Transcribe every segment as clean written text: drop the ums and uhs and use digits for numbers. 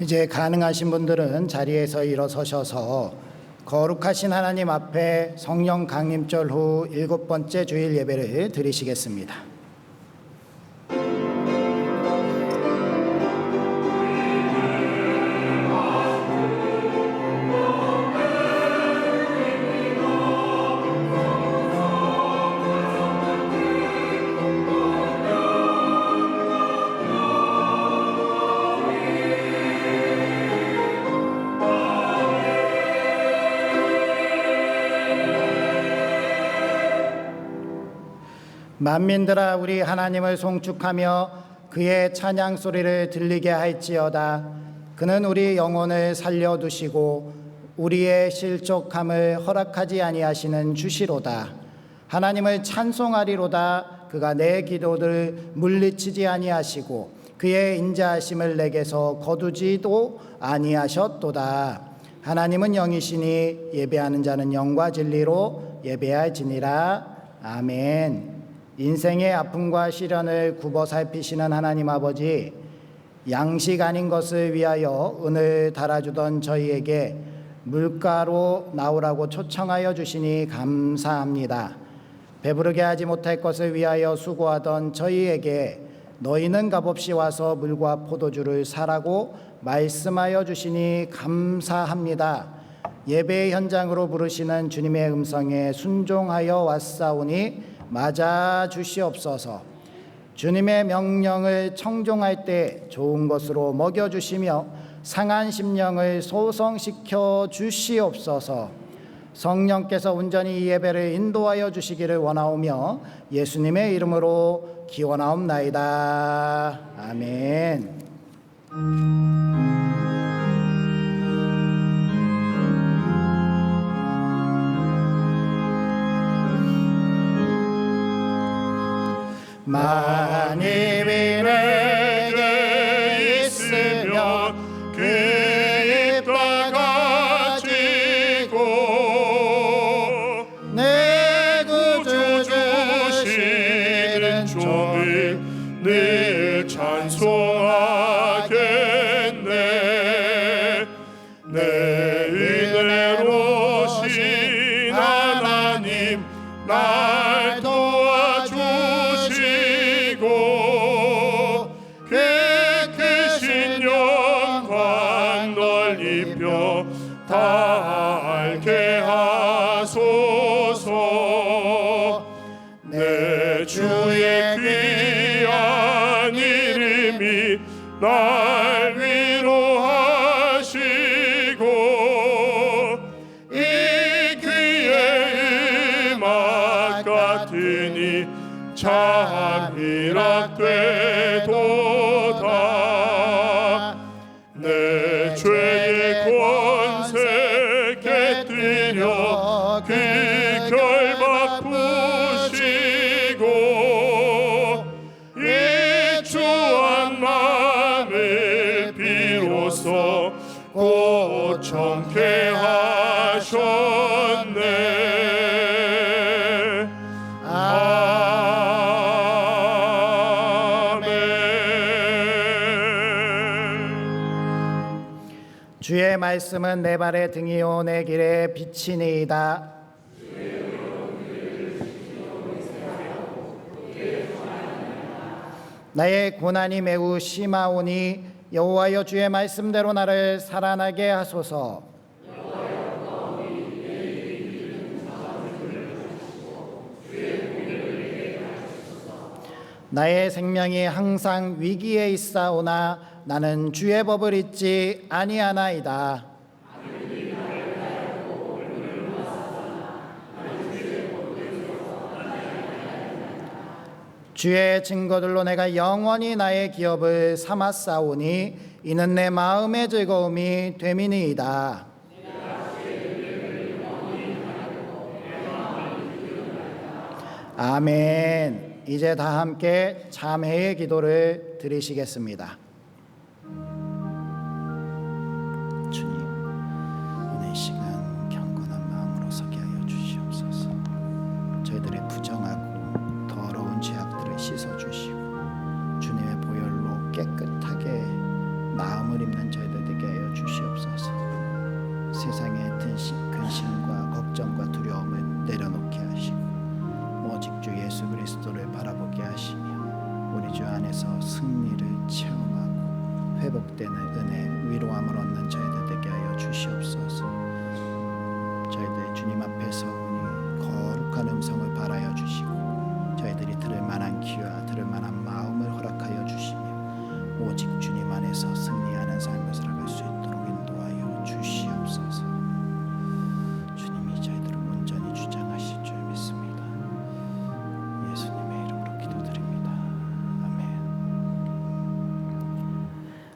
이제 가능하신 분들은 자리에서 일어서셔서 거룩하신 하나님 앞에 성령 강림절 후 7번째 주일 예배를 드리시겠습니다. 만민들아 우리 하나님을 송축하며 그의 찬양 소리를 들리게 할지어다. 그는 우리 영혼을 살려두시고 우리의 실족함을 허락하지 아니하시는 주시로다. 하나님을 찬송하리로다. 그가 내 기도를 물리치지 아니하시고 그의 인자하심을 내게서 거두지도 아니하셨도다. 하나님은 영이시니 예배하는 자는 영과 진리로 예배할지니라. 아멘. 인생의 아픔과 시련을 굽어 살피시는 하나님 아버지, 양식 아닌 것을 위하여 은을 달아주던 저희에게 물가로 나오라고 초청하여 주시니 감사합니다. 배부르게 하지 못할 것을 위하여 수고하던 저희에게 너희는 값없이 와서 물과 포도주를 사라고 말씀하여 주시니 감사합니다. 예배의 현장으로 부르시는 주님의 음성에 순종하여 왔사오니 맞아 주시옵소서. 주님의 명령을 청종할 때 좋은 것으로 먹여주시며 상한 심령을 소성시켜 주시옵소서. 성령께서 온전히 이 예배를 인도하여 주시기를 원하오며 예수님의 이름으로 기원하옵나이다. 아멘. 만입이 내게 있으면 그 입 다가지고 내 구주 주시는 종을 늘 찬송하겠네. 내 은혜로신 하나님 날 도와주시고 그 크신 영광 넓혀 다 알게 하소서. 내 주의 귀한 이름이 날 위로하시고 이 귀의 음악 같으니 참 희락되도다. 내 죄의 권세 깨뜨려 그 결박 푸시고 이 추한 마음을 비로소 고청케 하셨네. 주의 말씀은 내 발의 등이요 내 길의 빛이니이다. 나의 고난이 매우 심하오니 여호와여 주의 말씀대로 나를 살아나게 하소서. 나의 생명이 항상 위기에 있사오나 나는 주의 법을 잊지 아니하나이다. 주의 증거들로 내가 영원히 나의 기업을 삼았사오니 이는 내 마음의 즐거움이 됨이니이다. 아멘. 이제 다 함께 참회의 기도를 드리시겠습니다. 주님, 오늘 시간 경건한 마음으로 서게 하여 주시옵소서. 저희들의 부정하고 더러운 죄악들을 씻어주시고 주님의 보혈로 깨끗하게 마음을 입는 저희들 그리스도를 바라보게 하시며 우리 주 안에서 승리를 체험하고 회복되는 은혜, 위로함을 얻는 저희들 되게 하여 주시옵소서. 저희들 주님 앞에 서오니 거룩한 음성을 바라여 주시고 저희들이 들을 만한 귀와 들을 만한 마음을 허락하여 주시며 오직 주님 안에서 승리하는 삶을 살아갈 수 있도록 인도하여 주시옵소서. 주님이 저희들을 온전히 주장하실 줄 믿습니다. 예수님의 이름으로 기도드립니다. 아멘.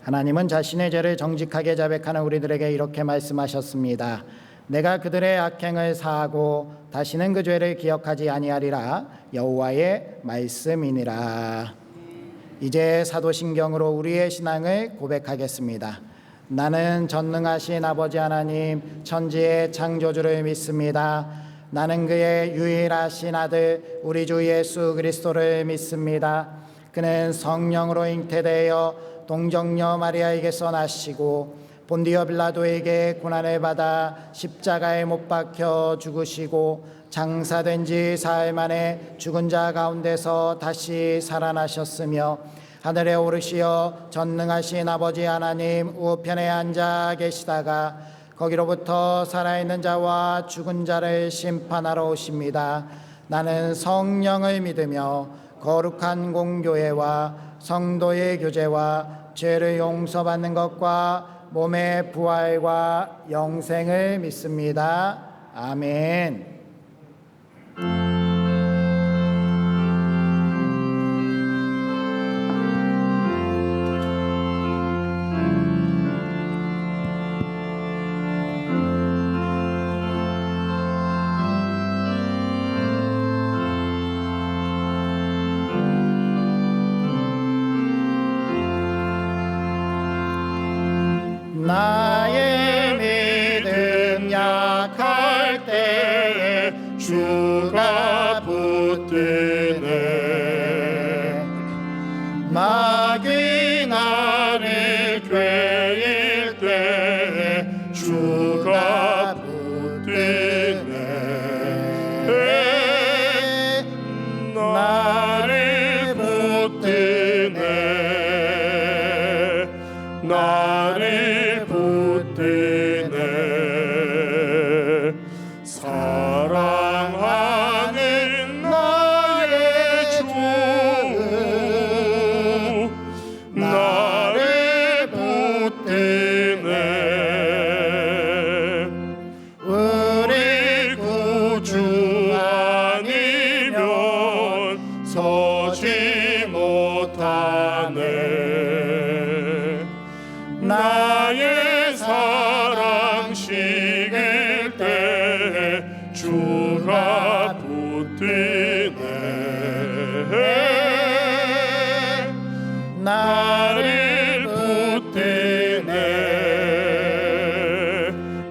하나님은 자신의 죄를 정직하게 자백하는 우리들에게 이렇게 말씀하셨습니다. 내가 그들의 악행을 사하고 다시는 그 죄를 기억하지 아니하리라. 여호와의 말씀이니라. 이제 사도신경으로 우리의 신앙을 고백하겠습니다. 나는 전능하신 아버지 하나님 천지의 창조주를 믿습니다. 나는 그의 유일하신 아들 우리 주 예수 그리스도를 믿습니다. 그는 성령으로 잉태되어 동정녀 마리아에게서 나시고 본디오 빌라도에게 고난을 받아 십자가에 못 박혀 죽으시고 장사된 지 사흘 만에 죽은 자 가운데서 다시 살아나셨으며 하늘에 오르시어 전능하신 아버지 하나님 우편에 앉아 계시다가 거기로부터 살아있는 자와 죽은 자를 심판하러 오십니다. 나는 성령을 믿으며 거룩한 공교회와 성도의 교제와 죄를 용서받는 것과 몸의 부활과 영생을 믿습니다. 아멘. 나의 믿음 약할 때에 주가 붙드네. 마귀 나를 괴일 때에 주가 붙드네. 나를 붙드네. 나를 붙드네. 사랑하는 나의 주 나를 붙드네. 우리 구주 아니면 서지 못하네. 나의 사랑 식을 때 주가 붙드네. 나를 붙드네.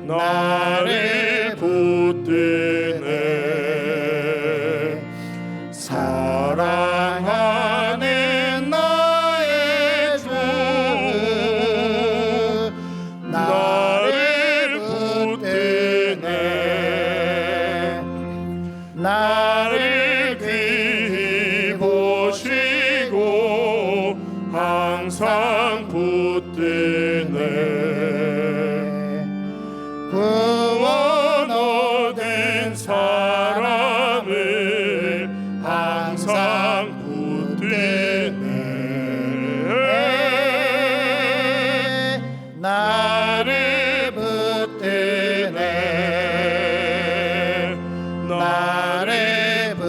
나를 붙드네. 사랑하는 나의 주 나를 붙드네. 나를 귀히 보시고 항상 붙드네. 구원 얻은 사람을 항상 붙드네. 나를 붙드네. 나를 붙드네.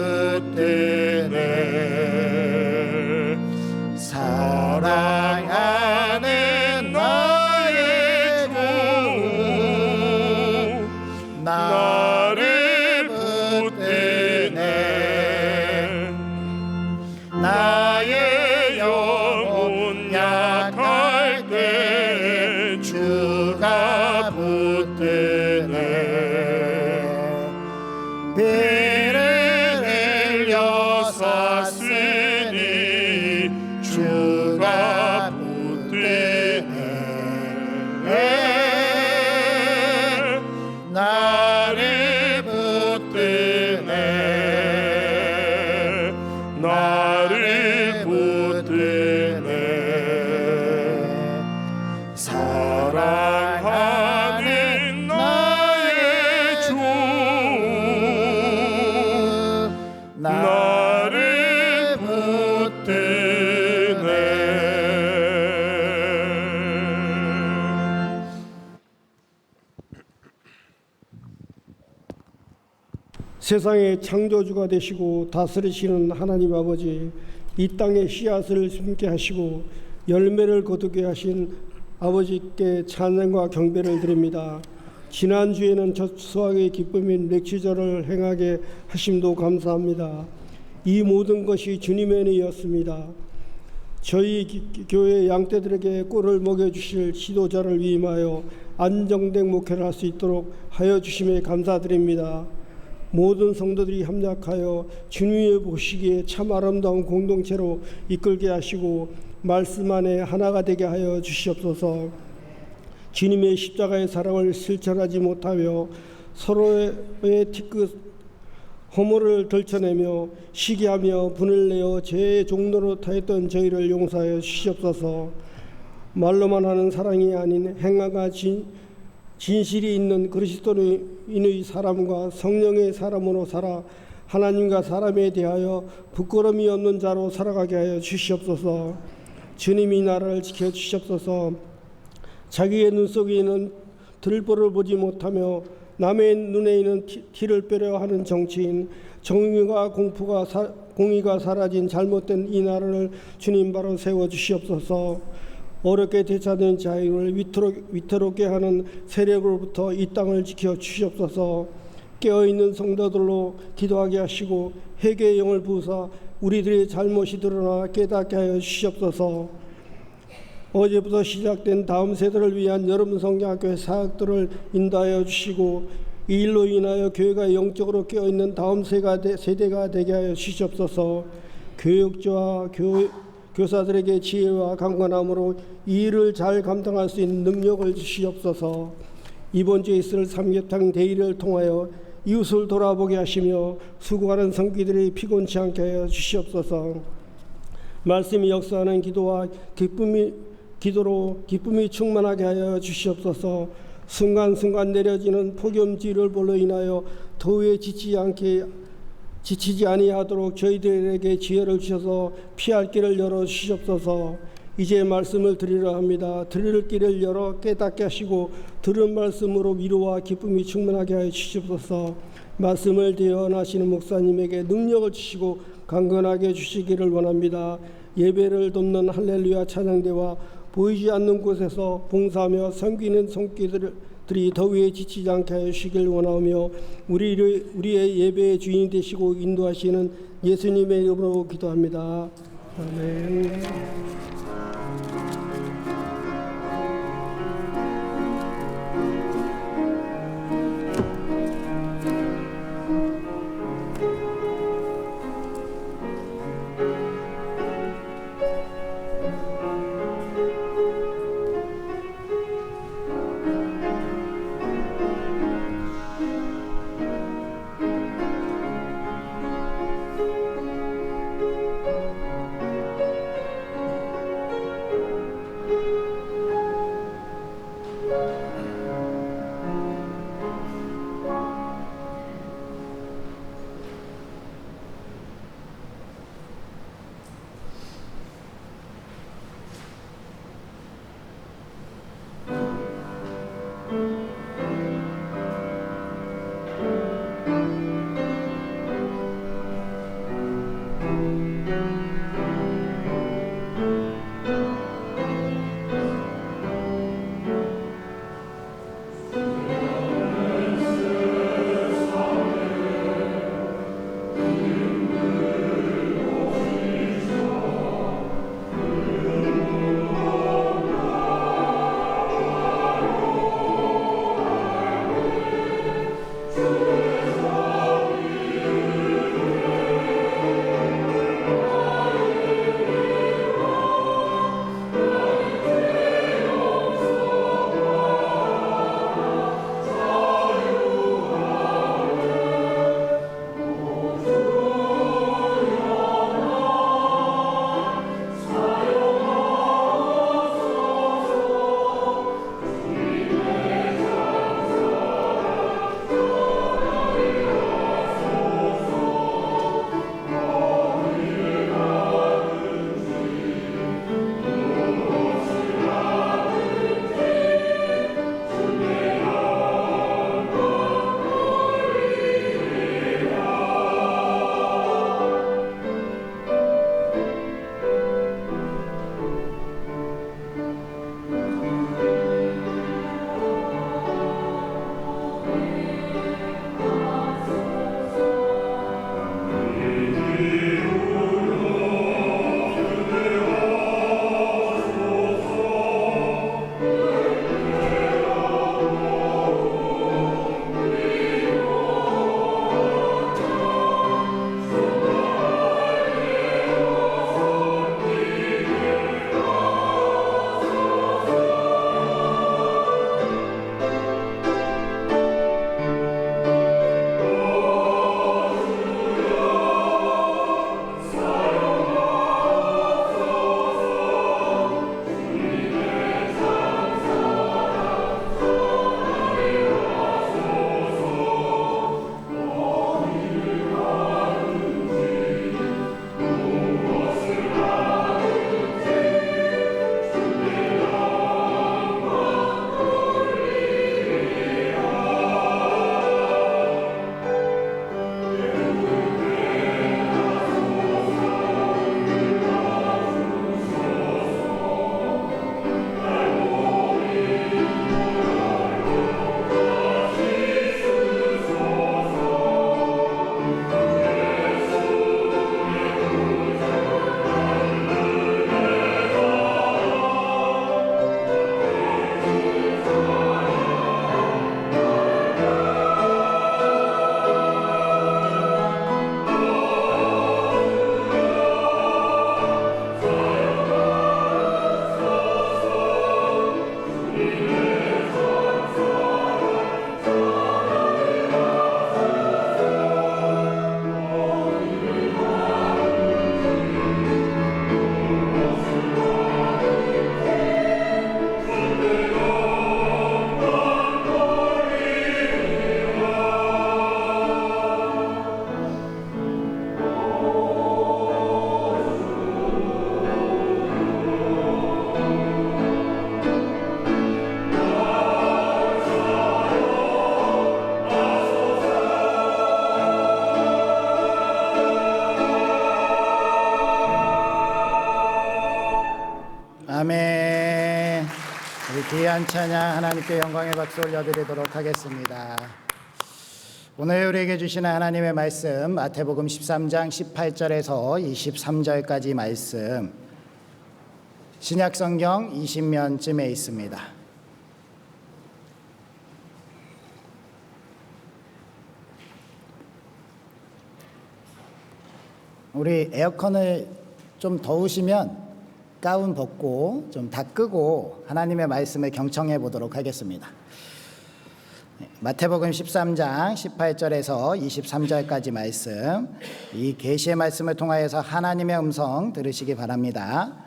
나를 붙드네. 세상의 창조주가 되시고 다스리시는 하나님 아버지, 이 땅에 씨앗을 심게 하시고 열매를 거두게 하신 아버지께 찬양과 경배를 드립니다. 지난주에는 첫 수확의 기쁨인 맥주절을 행하게 하심도 감사합니다. 이 모든 것이 주님의 은혜였습니다. 저희 교회 양떼들에게 꿀을 먹여주실 지도자를 위임하여 안정된 목회를 할 수 있도록 하여 주심에 감사드립니다. 모든 성도들이 협력하여 주님의 보시기에 참 아름다운 공동체로 이끌게 하시고 말씀 안에 하나가 되게 하여 주시옵소서. 주님의 십자가의 사랑을 실천하지 못하며 서로의 허물을 덜쳐내며 시기하며 분을 내어 죄의 종로로 타했던 저희를 용서하여 주시옵소서. 말로만 하는 사랑이 아닌 행하가 진실이 있는 그리스도인의 사람과 성령의 사람으로 살아 하나님과 사람에 대하여 부끄러움이 없는 자로 살아가게 하여 주시옵소서. 주님이 나라를 지켜주시옵소서. 자기의 눈 속에 있는 들보를 보지 못하며 남의 눈에 있는 티를 빼려 하는 정치인, 정의가 공의가 사라진 잘못된 이 나라를 주님 바로 세워주시옵소서. 어렵게 되찾는 자유를 위태롭게 하는 세력으로부터 이 땅을 지켜 주시옵소서. 깨어있는 성도들로 기도하게 하시고 회개의 영을 부으사 우리들의 잘못이 드러나 깨닫게 하여 주시옵소서. 어제부터 시작된 다음 세대를 위한 여름 성경학교의 사역들을 인도하여 주시고 이 일로 인하여 교회가 영적으로 깨어있는 다음 세대가 되게 하여 주시옵소서. 교육자와 교사들에게 지혜와 강건함으로 이 일을 잘 감당할 수 있는 능력을 주시옵소서. 이번 주에 있을 삼계탕 대의를 통하여 이웃을 돌아보게 하시며 수고하는 성기들이 피곤치 않게 하여 주시옵소서. 말씀이 역사하는 기도와 기도로 기쁨이 충만하게 하여 주시옵소서. 순간순간 내려지는 폭염지를 볼로 인하여 더위에 지치지 아니하도록 저희들에게 지혜를 주셔서 피할 길을 열어 주시옵소서. 이제 말씀을 드리려 합니다. 들을 길을 열어 깨닫게 하시고 들은 말씀으로 위로와 기쁨이 충만하게 하여 주시옵소서. 말씀을 대언하시는 목사님에게 능력을 주시고 강건하게 주시기를 원합니다. 예배를 돕는 할렐루야 찬양대와 보이지 않는 곳에서 봉사하며 섬기는 손길들이 더위에 지치지 않게 하시길 원하며 우리의 예배의 주인이 되시고 인도하시는 예수님의 이름으로 기도합니다. 아멘. 귀한 찬양 하나님께 영광의 박수 올려드리도록 하겠습니다. 오늘 우리에게 주시는 하나님의 말씀 마태복음 13장 18절에서 23절까지 말씀 신약성경 20면쯤에 있습니다. 우리 에어컨을 좀 더우시면 가운 벗고 좀 다 끄고 하나님의 말씀을 경청해 보도록 하겠습니다. 마태복음 13장 18절에서 23절까지 말씀, 이 계시의 말씀을 통하여서 하나님의 음성 들으시기 바랍니다.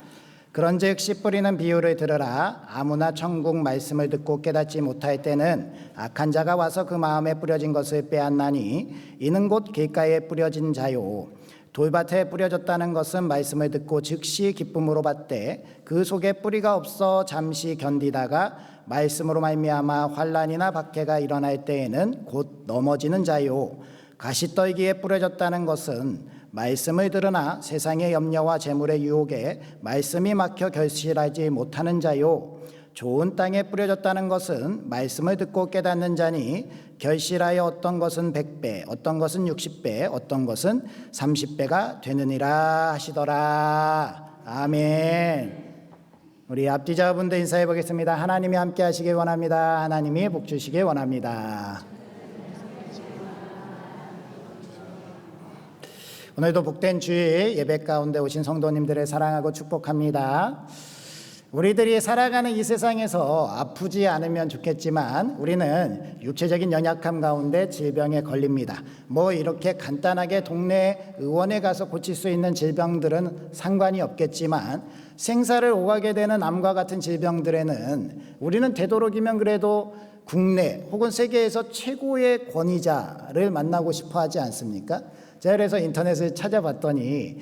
그런즉 씨 뿌리는 비유를 들으라. 아무나 천국 말씀을 듣고 깨닫지 못할 때는 악한 자가 와서 그 마음에 뿌려진 것을 빼앗나니 이는 곧 길가에 뿌려진 자요 돌밭에 뿌려졌다는 것은 말씀을 듣고 즉시 기쁨으로 받되 그 속에 뿌리가 없어 잠시 견디다가 말씀으로 말미암아 환난이나 박해가 일어날 때에는 곧 넘어지는 자요 가시떨기에 뿌려졌다는 것은 말씀을 들으나 세상의 염려와 재물의 유혹에 말씀이 막혀 결실하지 못하는 자요 좋은 땅에 뿌려졌다는 것은 말씀을 듣고 깨닫는 자니 결실하여 어떤 것은 100배, 어떤 것은 60배, 어떤 것은 30배가 되느니라 하시더라. 아멘. 우리 앞뒤자분들 인사해 보겠습니다. 하나님이 함께 하시길 원합니다. 하나님이 복 주시길 원합니다. 오늘도 복된 주일 예배 가운데 오신 성도님들을 사랑하고 축복합니다. 우리들이 살아가는 이 세상에서 아프지 않으면 좋겠지만 우리는 육체적인 연약함 가운데 질병에 걸립니다. 뭐 이렇게 간단하게 동네 의원에 가서 고칠 수 있는 질병들은 상관이 없겠지만 생사를 오가게 되는 암과 같은 질병들에는 우리는 되도록이면 그래도 국내 혹은 세계에서 최고의 권위자를 만나고 싶어 하지 않습니까? 제가 그래서 인터넷을 찾아봤더니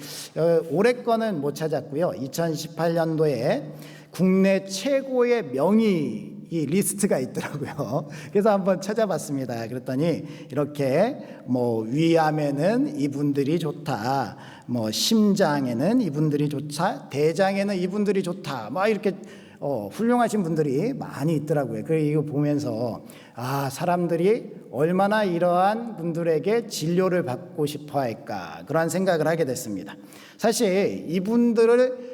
올해 거는 못 찾았고요. 2018년도에 국내 최고의 명의 이 리스트가 있더라고요. 그래서 한번 찾아봤습니다. 그랬더니 이렇게 뭐 위암에는 이분들이 좋다, 뭐 심장에는 이분들이 좋다, 대장에는 이분들이 좋다, 막 이렇게 훌륭하신 분들이 많이 있더라고요. 그래서 이거 보면서 사람들이 얼마나 이러한 분들에게 진료를 받고 싶어 할까 그런 생각을 하게 됐습니다. 사실 이분들을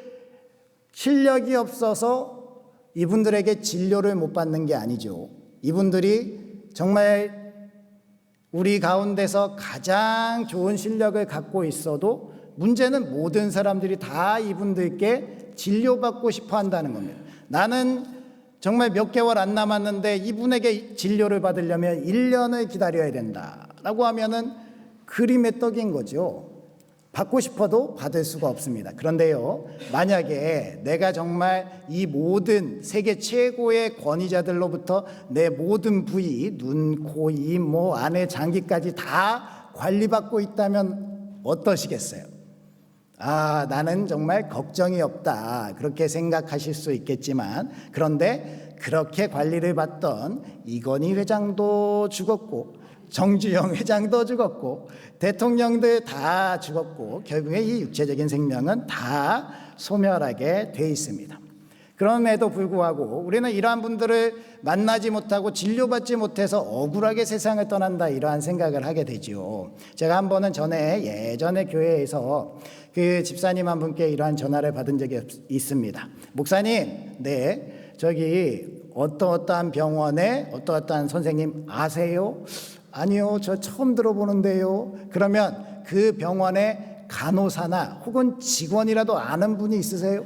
실력이 없어서 이분들에게 진료를 못 받는 게 아니죠. 이분들이 정말 우리 가운데서 가장 좋은 실력을 갖고 있어도 문제는 모든 사람들이 다 이분들께 진료받고 싶어 한다는 겁니다. 나는 정말 몇 개월 안 남았는데 이분에게 진료를 받으려면 1년을 기다려야 된다라고 하면은 그림의 떡인 거죠. 받고 싶어도 받을 수가 없습니다. 그런데요, 만약에 내가 정말 이 모든 세계 최고의 권위자들로부터 내 모든 부위, 눈, 코, 입, 안에 장기까지 다 관리받고 있다면 어떠시겠어요? 나는 정말 걱정이 없다. 그렇게 생각하실 수 있겠지만, 그런데 그렇게 관리를 받던 이건희 회장도 죽었고, 정주영 회장도 죽었고, 대통령들 다 죽었고, 결국에 이 육체적인 생명은 다 소멸하게 돼 있습니다. 그럼에도 불구하고 우리는 이러한 분들을 만나지 못하고 진료받지 못해서 억울하게 세상을 떠난다, 이러한 생각을 하게 되지요. 제가 한 번은 예전에 교회에서 그 집사님 한 분께 이러한 전화를 받은 적이 있습니다. 목사님, 저기 어떠한 병원에 어떠한 선생님 아세요? 아니요, 저 처음 들어보는데요. 그러면 그 병원에 간호사나 혹은 직원이라도 아는 분이 있으세요?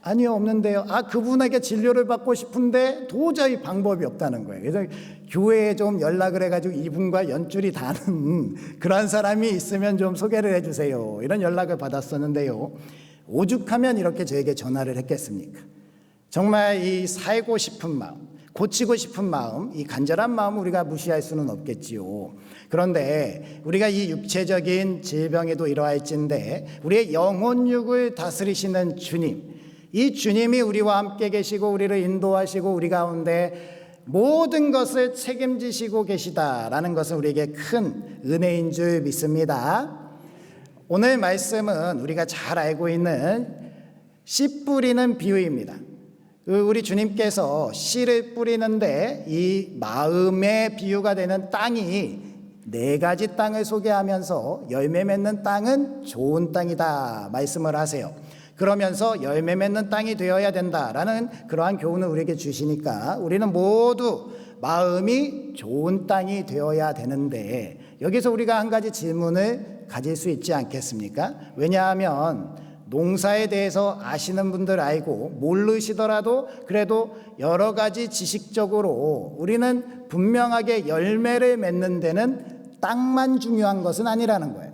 아니요, 없는데요. 그분에게 진료를 받고 싶은데 도저히 방법이 없다는 거예요. 그래서 교회에 좀 연락을 해가지고 이분과 연줄이 닿는 그런 사람이 있으면 좀 소개를 해주세요, 이런 연락을 받았었는데요. 오죽하면 이렇게 저에게 전화를 했겠습니까? 정말 이 살고 싶은 마음, 고치고 싶은 마음, 이 간절한 마음을 우리가 무시할 수는 없겠지요. 그런데 우리가 이 육체적인 질병에도 이러할진데 우리의 영혼육을 다스리시는 주님, 이 주님이 우리와 함께 계시고 우리를 인도하시고 우리 가운데 모든 것을 책임지시고 계시다라는 것은 우리에게 큰 은혜인 줄 믿습니다. 오늘 말씀은 우리가 잘 알고 있는 씨 뿌리는 비유입니다. 우리 주님께서 씨를 뿌리는데 이 마음의 비유가 되는 땅이 4가지 땅을 소개하면서 열매 맺는 땅은 좋은 땅이다 말씀을 하세요. 그러면서 열매 맺는 땅이 되어야 된다라는 그러한 교훈을 우리에게 주시니까 우리는 모두 마음이 좋은 땅이 되어야 되는데, 여기서 우리가 한 가지 질문을 가질 수 있지 않겠습니까? 왜냐하면 농사에 대해서 아시는 분들 알고 모르시더라도 그래도 여러 가지 지식적으로 우리는 분명하게 열매를 맺는 데는 땅만 중요한 것은 아니라는 거예요.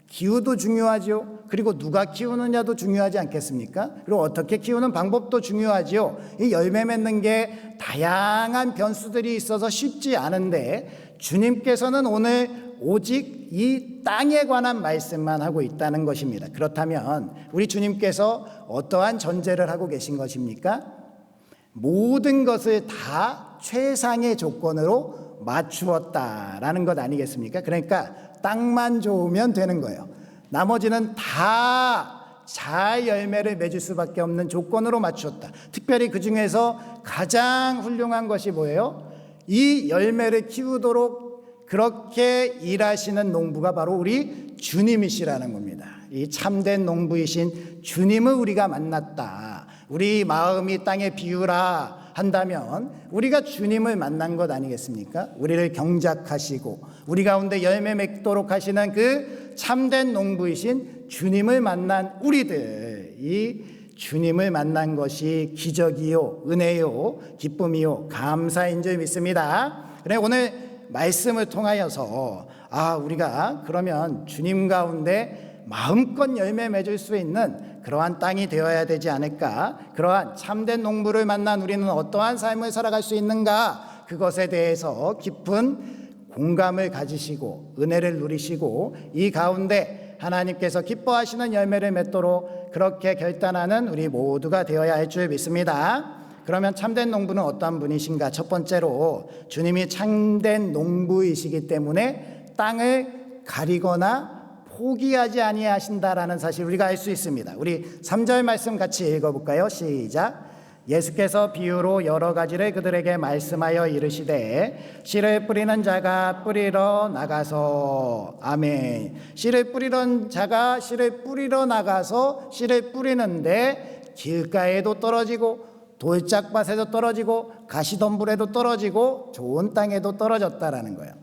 기후도 중요하죠. 그리고 누가 키우느냐도 중요하지 않겠습니까? 그리고 어떻게 키우는 방법도 중요하죠. 이 열매 맺는 게 다양한 변수들이 있어서 쉽지 않은데 주님께서는 오늘 오직 이 땅에 관한 말씀만 하고 있다는 것입니다. 그렇다면 우리 주님께서 어떠한 전제를 하고 계신 것입니까? 모든 것을 다 최상의 조건으로 맞추었다라는 것 아니겠습니까? 그러니까 땅만 좋으면 되는 거예요. 나머지는 다 잘 열매를 맺을 수밖에 없는 조건으로 맞추었다. 특별히 그 중에서 가장 훌륭한 것이 뭐예요? 이 열매를 키우도록 그렇게 일하시는 농부가 바로 우리 주님이시라는 겁니다. 이 참된 농부이신 주님을 우리가 만났다. 우리 마음이 땅에 비유라 한다면 우리가 주님을 만난 것 아니겠습니까? 우리를 경작하시고 우리 가운데 열매 맺도록 하시는 그 참된 농부이신 주님을 만난 우리들, 이 주님을 만난 것이 기적이요, 은혜요, 기쁨이요, 감사인 줄 믿습니다. 그래, 오늘 말씀을 통하여서 우리가 그러면 주님 가운데 마음껏 열매 맺을 수 있는 그러한 땅이 되어야 되지 않을까? 그러한 참된 농부를 만난 우리는 어떠한 삶을 살아갈 수 있는가? 그것에 대해서 깊은 공감을 가지시고 은혜를 누리시고 이 가운데 하나님께서 기뻐하시는 열매를 맺도록 그렇게 결단하는 우리 모두가 되어야 할 줄 믿습니다. 그러면 참된 농부는 어떠한 분이신가? 첫 번째로 주님이 참된 농부이시기 때문에 땅을 가리거나 포기하지 아니하신다라는 사실 우리가 알 수 있습니다. 우리 3절 말씀 같이 읽어볼까요? 시작. 예수께서 비유로 여러 가지를 그들에게 말씀하여 이르시되 씨를 뿌리는 자가 뿌리러 나가서, 아멘. 씨를 뿌리는 자가 씨를 뿌리러 나가서 씨를 뿌리는데 길가에도 떨어지고 돌짝밭에도 떨어지고 가시덤불에도 떨어지고 좋은 땅에도 떨어졌다라는 거예요.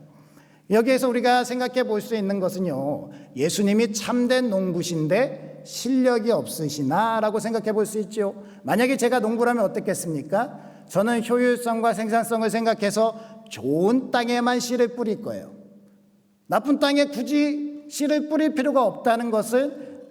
여기에서 우리가 생각해 볼 수 있는 것은요, 예수님이 참된 농부신데 실력이 없으시나 라고 생각해 볼 수 있죠. 만약에 제가 농부라면 어떻겠습니까? 저는 효율성과 생산성을 생각해서 좋은 땅에만 씨를 뿌릴 거예요. 나쁜 땅에 굳이 씨를 뿌릴 필요가 없다는 것을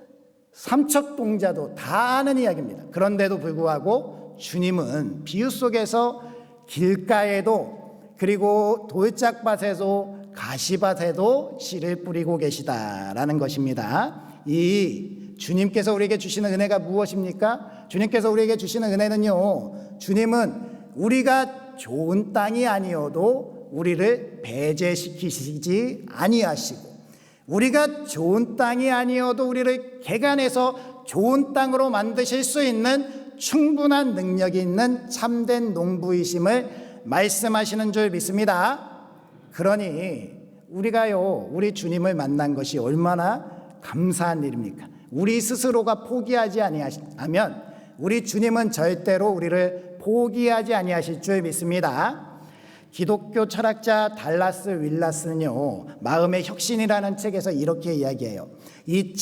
삼척동자도 다 아는 이야기입니다. 그런데도 불구하고 주님은 비유 속에서 길가에도 그리고 돌짝밭에도 가시밭에도 씨를 뿌리고 계시다라는 것입니다. 이 주님께서 우리에게 주시는 은혜가 무엇입니까? 주님께서 우리에게 주시는 은혜는요, 주님은 우리가 좋은 땅이 아니어도 우리를 배제시키시지 아니하시고, 우리가 좋은 땅이 아니어도 우리를 개간해서 좋은 땅으로 만드실 수 있는 충분한 능력이 있는 참된 농부이심을 말씀하시는 줄 믿습니다. 그러니 우리가요, 우리 주님을 만난 것이 얼마나 감사한 일입니까? 우리 스스로가 포기하지 아니하면 우리 주님은 절대로 우리를 포기하지 아니하실 줄 믿습니다. 기독교 철학자 달라스 윌라스는요, 마음의 혁신이라는 책에서 이렇게 이야기해요. 이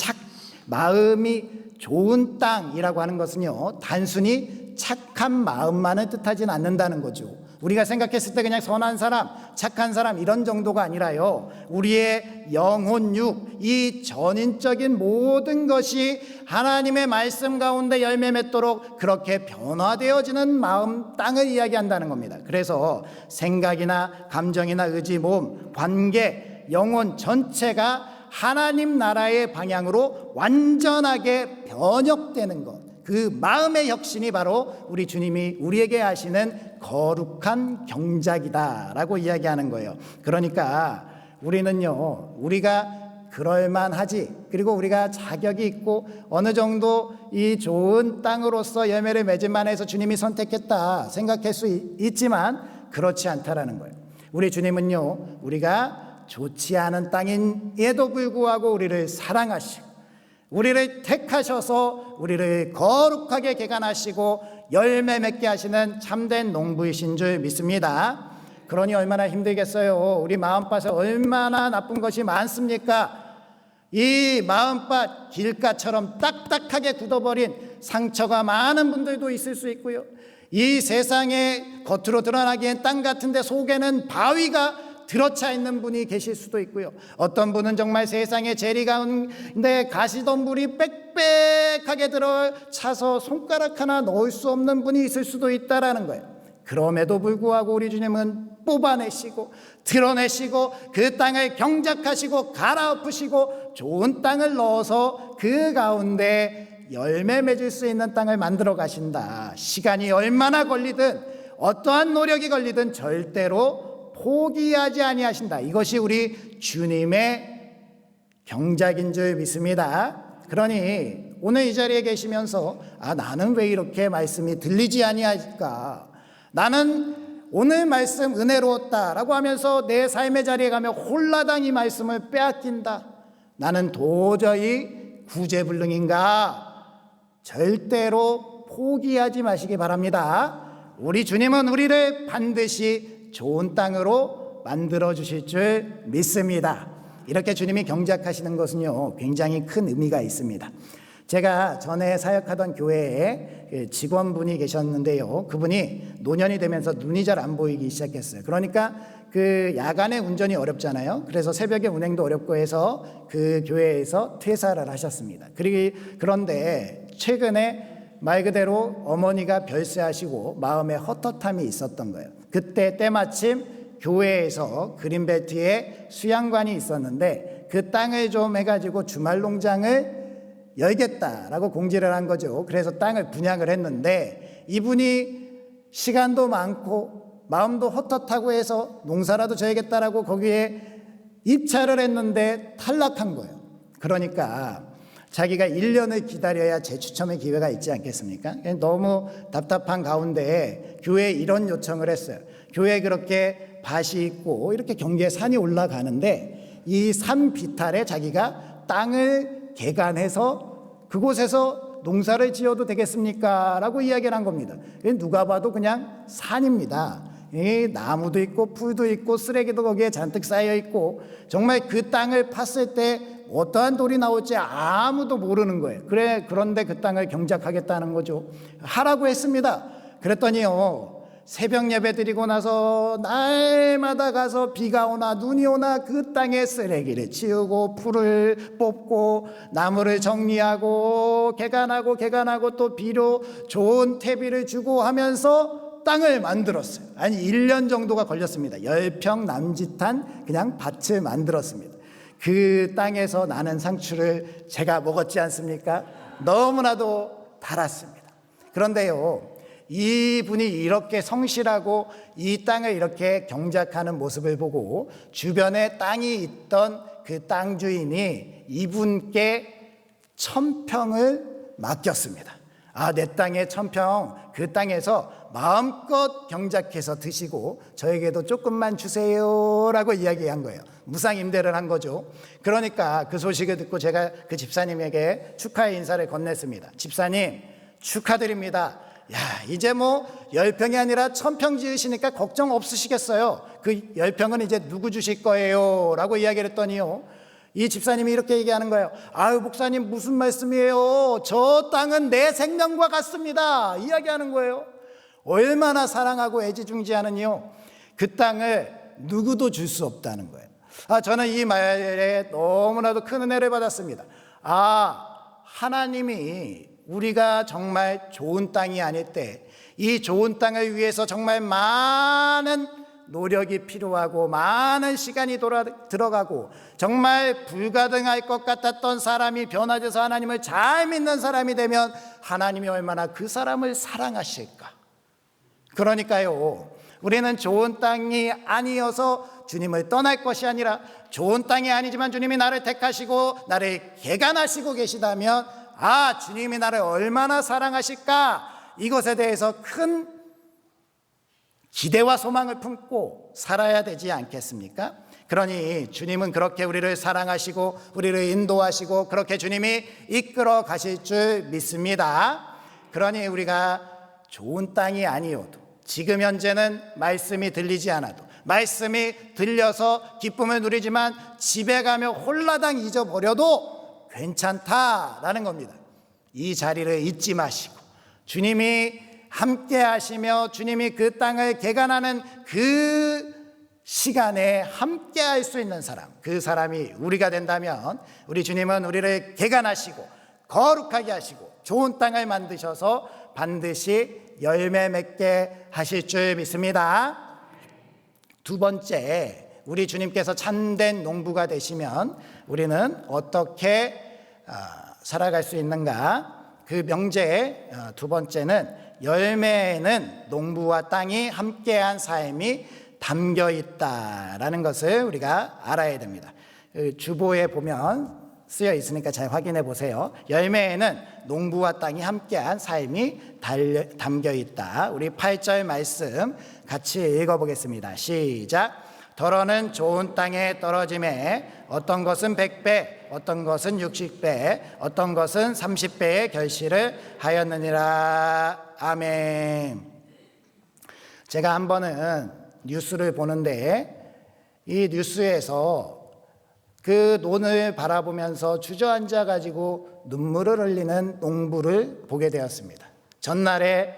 마음이 좋은 땅이라고 하는 것은요, 단순히 착한 마음만을 뜻하지는 않는다는 거죠. 우리가 생각했을 때 그냥 선한 사람, 착한 사람 이런 정도가 아니라요, 우리의 영혼육, 이 전인적인 모든 것이 하나님의 말씀 가운데 열매 맺도록 그렇게 변화되어지는 마음, 땅을 이야기한다는 겁니다. 그래서 생각이나 감정이나 의지, 몸, 관계, 영혼 전체가 하나님 나라의 방향으로 완전하게 변혁되는 것, 그 마음의 혁신이 바로 우리 주님이 우리에게 하시는 거룩한 경작이다라고 이야기하는 거예요. 그러니까 우리는요, 우리가 그럴만하지, 그리고 우리가 자격이 있고 어느 정도 이 좋은 땅으로서 열매를 맺을 만해서 주님이 선택했다 생각할 수 있지만 그렇지 않다라는 거예요. 우리 주님은요, 우리가 좋지 않은 땅임에도 불구하고 우리를 사랑하시고 우리를 택하셔서 우리를 거룩하게 개간하시고 열매 맺게 하시는 참된 농부이신 줄 믿습니다. 그러니 얼마나 힘들겠어요. 우리 마음밭에 얼마나 나쁜 것이 많습니까? 이 마음밭 길가처럼 딱딱하게 굳어버린 상처가 많은 분들도 있을 수 있고요. 이 세상에 겉으로 드러나기엔 땅 같은데 속에는 바위가 들어차 있는 분이 계실 수도 있고요. 어떤 분은 정말 세상에 재리 가운데 가시덤불이 빽빽하게 들어차서 손가락 하나 넣을 수 없는 분이 있을 수도 있다라는 거예요. 그럼에도 불구하고 우리 주님은 뽑아내시고 드러내시고 그 땅을 경작하시고 갈아엎으시고 좋은 땅을 넣어서 그 가운데 열매 맺을 수 있는 땅을 만들어 가신다. 시간이 얼마나 걸리든 어떠한 노력이 걸리든 절대로 포기하지 아니하신다. 이것이 우리 주님의 경작인 줄 믿습니다. 그러니 오늘 이 자리에 계시면서 나는 왜 이렇게 말씀이 들리지 아니할까? 나는 오늘 말씀 은혜로웠다라고 하면서 내 삶의 자리에 가면 홀라당 이 말씀을 빼앗긴다. 나는 도저히 구제불능인가? 절대로 포기하지 마시기 바랍니다. 우리 주님은 우리를 반드시 좋은 땅으로 만들어 주실 줄 믿습니다. 이렇게 주님이 경작하시는 것은요, 굉장히 큰 의미가 있습니다. 제가 전에 사역하던 교회에 직원분이 계셨는데요, 그분이 노년이 되면서 눈이 잘 안 보이기 시작했어요. 그러니까 그 야간에 운전이 어렵잖아요. 그래서 새벽에 운행도 어렵고 해서 그 교회에서 퇴사를 하셨습니다. 그런데 최근에 말 그대로 어머니가 별세하시고 마음에 헛헛함이 있었던 거예요. 그때 때마침 교회에서 그린벨트에 수양관이 있었는데 그 땅을 좀 해가지고 주말 농장을 열겠다라고 공지를 한 거죠. 그래서 땅을 분양을 했는데 이분이 시간도 많고 마음도 헛헛하고 해서 농사라도 져야겠다라고 거기에 입찰을 했는데 탈락한 거예요. 그러니까 자기가 1년을 기다려야 재추첨의 기회가 있지 않겠습니까? 너무 답답한 가운데 교회에 이런 요청을 했어요. 교회에 그렇게 밭이 있고 이렇게 경계에 산이 올라가는데 이 산 비탈에 자기가 땅을 개간해서 그곳에서 농사를 지어도 되겠습니까? 라고 이야기를 한 겁니다. 누가 봐도 그냥 산입니다. 나무도 있고 풀도 있고 쓰레기도 거기에 잔뜩 쌓여 있고 정말 그 땅을 팠을 때 어떠한 돌이 나올지 아무도 모르는 거예요. 그런데 그 땅을 경작하겠다는 거죠. 하라고 했습니다. 그랬더니요, 새벽 예배 드리고 나서 날마다 가서 비가 오나 눈이 오나 그 땅에 쓰레기를 치우고 풀을 뽑고 나무를 정리하고 개간하고 또 비료 좋은 퇴비를 주고 하면서 땅을 만들었어요. 아니 1년 정도가 걸렸습니다. 10평 남짓한 그냥 밭을 만들었습니다. 그 땅에서 나는 상추를 제가 먹었지 않습니까? 너무나도 달았습니다. 그런데요, 이분이 이렇게 성실하고 이 땅을 이렇게 경작하는 모습을 보고 주변에 땅이 있던 그 땅 주인이 이분께 1000평을 맡겼습니다. 내 땅에 1000평, 그 땅에서 마음껏 경작해서 드시고 저에게도 조금만 주세요 라고 이야기한 거예요. 무상 임대를 한 거죠. 그러니까 그 소식을 듣고 제가 그 집사님에게 축하의 인사를 건넸습니다. 집사님, 축하드립니다. 이제 10평이 아니라 1000평 지으시니까 걱정 없으시겠어요. 그 10평은 이제 누구 주실 거예요? 라고 이야기를 했더니요, 이 집사님이 이렇게 얘기하는 거예요. 목사님 무슨 말씀이에요? 저 땅은 내 생명과 같습니다. 이야기하는 거예요. 얼마나 사랑하고 애지중지하느니요, 그 땅을 누구도 줄 수 없다는 거예요. 저는 이 말에 너무나도 큰 은혜를 받았습니다. 하나님이 우리가 정말 좋은 땅이 아닐 때 이 좋은 땅을 위해서 정말 많은 노력이 필요하고 많은 시간이 들어가고 정말 불가능할 것 같았던 사람이 변화돼서 하나님을 잘 믿는 사람이 되면 하나님이 얼마나 그 사람을 사랑하실까. 그러니까요, 우리는 좋은 땅이 아니어서 주님을 떠날 것이 아니라 좋은 땅이 아니지만 주님이 나를 택하시고 나를 개간하시고 계시다면 주님이 나를 얼마나 사랑하실까, 이것에 대해서 큰 기대와 소망을 품고 살아야 되지 않겠습니까? 그러니 주님은 그렇게 우리를 사랑하시고 우리를 인도하시고 그렇게 주님이 이끌어 가실 줄 믿습니다. 그러니 우리가 좋은 땅이 아니어도, 지금 현재는 말씀이 들리지 않아도, 말씀이 들려서 기쁨을 누리지만 집에 가며 홀라당 잊어버려도 괜찮다라는 겁니다. 이 자리를 잊지 마시고 주님이 함께 하시며 주님이 그 땅을 개간하는 그 시간에 함께 할 수 있는 사람, 그 사람이 우리가 된다면 우리 주님은 우리를 개간하시고 거룩하게 하시고 좋은 땅을 만드셔서 반드시 열매 맺게 하실 줄 믿습니다. 두 번째, 우리 주님께서 참된 농부가 되시면 우리는 어떻게 살아갈 수 있는가? 그 명제의 두 번째는 열매에는 농부와 땅이 함께한 삶이 담겨 있다라는 것을 우리가 알아야 됩니다. 주보에 보면 쓰여 있으니까 잘 확인해 보세요. 열매에는 농부와 땅이 함께한 삶이 담겨 있다. 우리 8절 말씀 같이 읽어보겠습니다. 시작. 더러는 좋은 땅에 떨어짐에 어떤 것은 100배, 어떤 것은 60배, 어떤 것은 30배의 결실을 하였느니라. 아멘. 제가 한 번은 뉴스를 보는데 이 뉴스에서 그 논을 바라보면서 주저앉아 가지고 눈물을 흘리는 농부를 보게 되었습니다. 전날에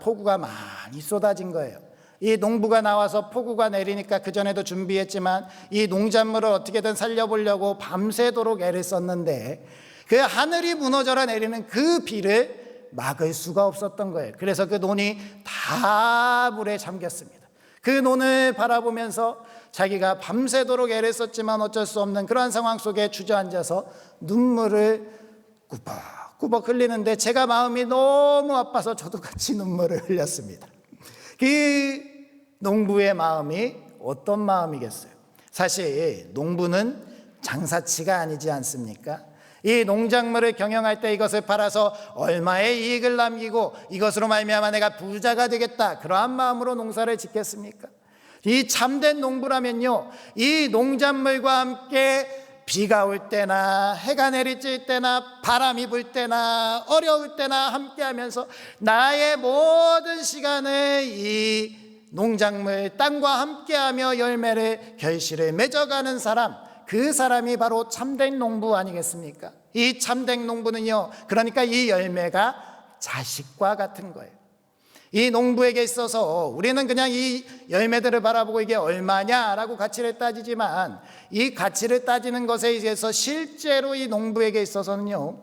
폭우가 많이 쏟아진 거예요. 이 농부가 나와서 폭우가 내리니까 그전에도 준비했지만 이 농작물을 어떻게든 살려보려고 밤새도록 애를 썼는데 그 하늘이 무너져라 내리는 그 비를 막을 수가 없었던 거예요. 그래서 그 논이 다 물에 잠겼습니다. 그 논을 바라보면서 자기가 밤새도록 애를 썼지만 어쩔 수 없는 그러한 상황 속에 주저앉아서 눈물을 꾸벅꾸벅 흘리는데 제가 마음이 너무 아파서 저도 같이 눈물을 흘렸습니다. 그 농부의 마음이 어떤 마음이겠어요? 사실 농부는 장사치가 아니지 않습니까? 이 농작물을 경영할 때 이것을 팔아서 얼마의 이익을 남기고 이것으로 말미암아 내가 부자가 되겠다, 그러한 마음으로 농사를 짓겠습니까? 이 참된 농부라면요, 이 농작물과 함께 비가 올 때나 해가 내리칠 때나 바람이 불 때나 어려울 때나 함께하면서 나의 모든 시간을 이 농작물 땅과 함께하며 열매를 결실을 맺어가는 사람, 그 사람이 바로 참된 농부 아니겠습니까? 이 참된 농부는요, 그러니까 이 열매가 자식과 같은 거예요. 이 농부에게 있어서 우리는 그냥 이 열매들을 바라보고 이게 얼마냐라고 가치를 따지지만 이 가치를 따지는 것에 의해서 실제로 이 농부에게 있어서는요,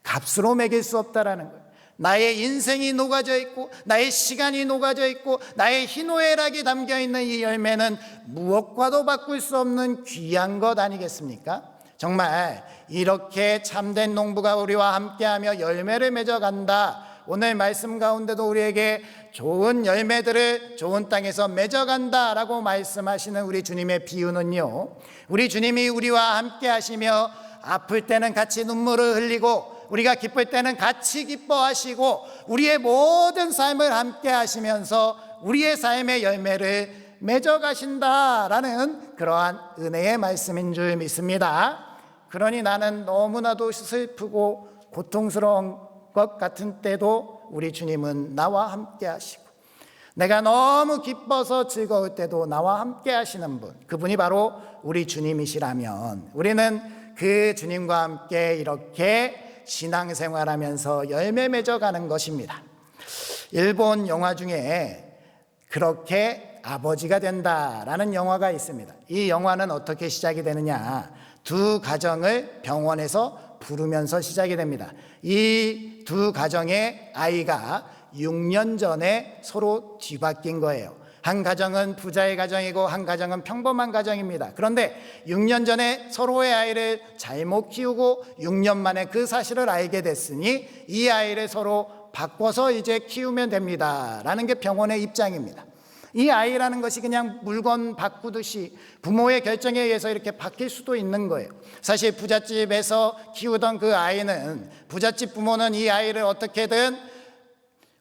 값으로 매길 수 없다라는 거예요. 나의 인생이 녹아져 있고 나의 시간이 녹아져 있고 나의 희노애락이 담겨있는 이 열매는 무엇과도 바꿀 수 없는 귀한 것 아니겠습니까? 정말 이렇게 참된 농부가 우리와 함께하며 열매를 맺어간다. 오늘 말씀 가운데도 우리에게 좋은 열매들을 좋은 땅에서 맺어간다라고 말씀하시는 우리 주님의 비유는요, 우리 주님이 우리와 함께 하시며 아플 때는 같이 눈물을 흘리고 우리가 기쁠 때는 같이 기뻐하시고 우리의 모든 삶을 함께 하시면서 우리의 삶의 열매를 맺어가신다라는 그러한 은혜의 말씀인 줄 믿습니다. 그러니 나는 너무나도 슬프고 고통스러운 것 같은 때도 우리 주님은 나와 함께 하시고, 내가 너무 기뻐서 즐거울 때도 나와 함께 하시는 분, 그분이 바로 우리 주님이시라면 우리는 그 주님과 함께 이렇게 신앙생활하면서 열매 맺어가는 것입니다. 일본 영화 중에 그렇게 아버지가 된다라는 영화가 있습니다. 이 영화는 어떻게 시작이 되느냐, 두 가정을 병원에서 부르면서 시작이 됩니다. 이 두 가정의 아이가 6년 전에 서로 뒤바뀐 거예요. 한 가정은 부자의 가정이고 한 가정은 평범한 가정입니다. 그런데 6년 전에 서로의 아이를 잘못 키우고 6년 만에 그 사실을 알게 됐으니 이 아이를 서로 바꿔서 이제 키우면 됩니다 라는 게 병원의 입장입니다. 이 아이라는 것이 그냥 물건 바꾸듯이 부모의 결정에 의해서 이렇게 바뀔 수도 있는 거예요. 사실 부잣집에서 키우던 그 아이는, 부잣집 부모는 이 아이를 어떻게든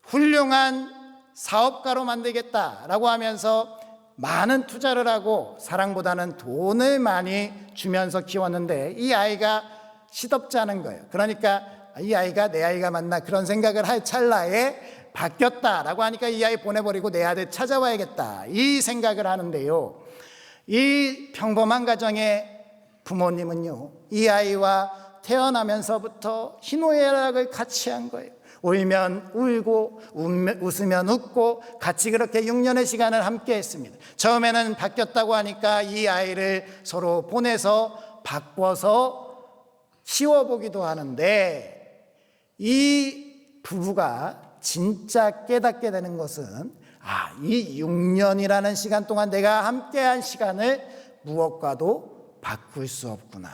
훌륭한 사업가로 만들겠다라고 하면서 많은 투자를 하고 사랑보다는 돈을 많이 주면서 키웠는데 이 아이가 시덥지 않은 거예요. 그러니까 이 아이가 내 아이가 맞나 그런 생각을 할 찰나에 바뀌었다라고 하니까 이 아이 보내버리고 내 아들 찾아와야겠다 이 생각을 하는데요, 이 평범한 가정의 부모님은요, 이 아이와 태어나면서부터 희노애락을 같이 한 거예요. 울면 울고 웃으면 웃고 같이 그렇게 6년의 시간을 함께 했습니다. 처음에는 바뀌었다고 하니까 이 아이를 서로 보내서 바꿔서 키워보기도 하는데, 이 부부가 진짜 깨닫게 되는 것은 이 6년이라는 시간 동안 내가 함께한 시간을 무엇과도 바꿀 수 없구나.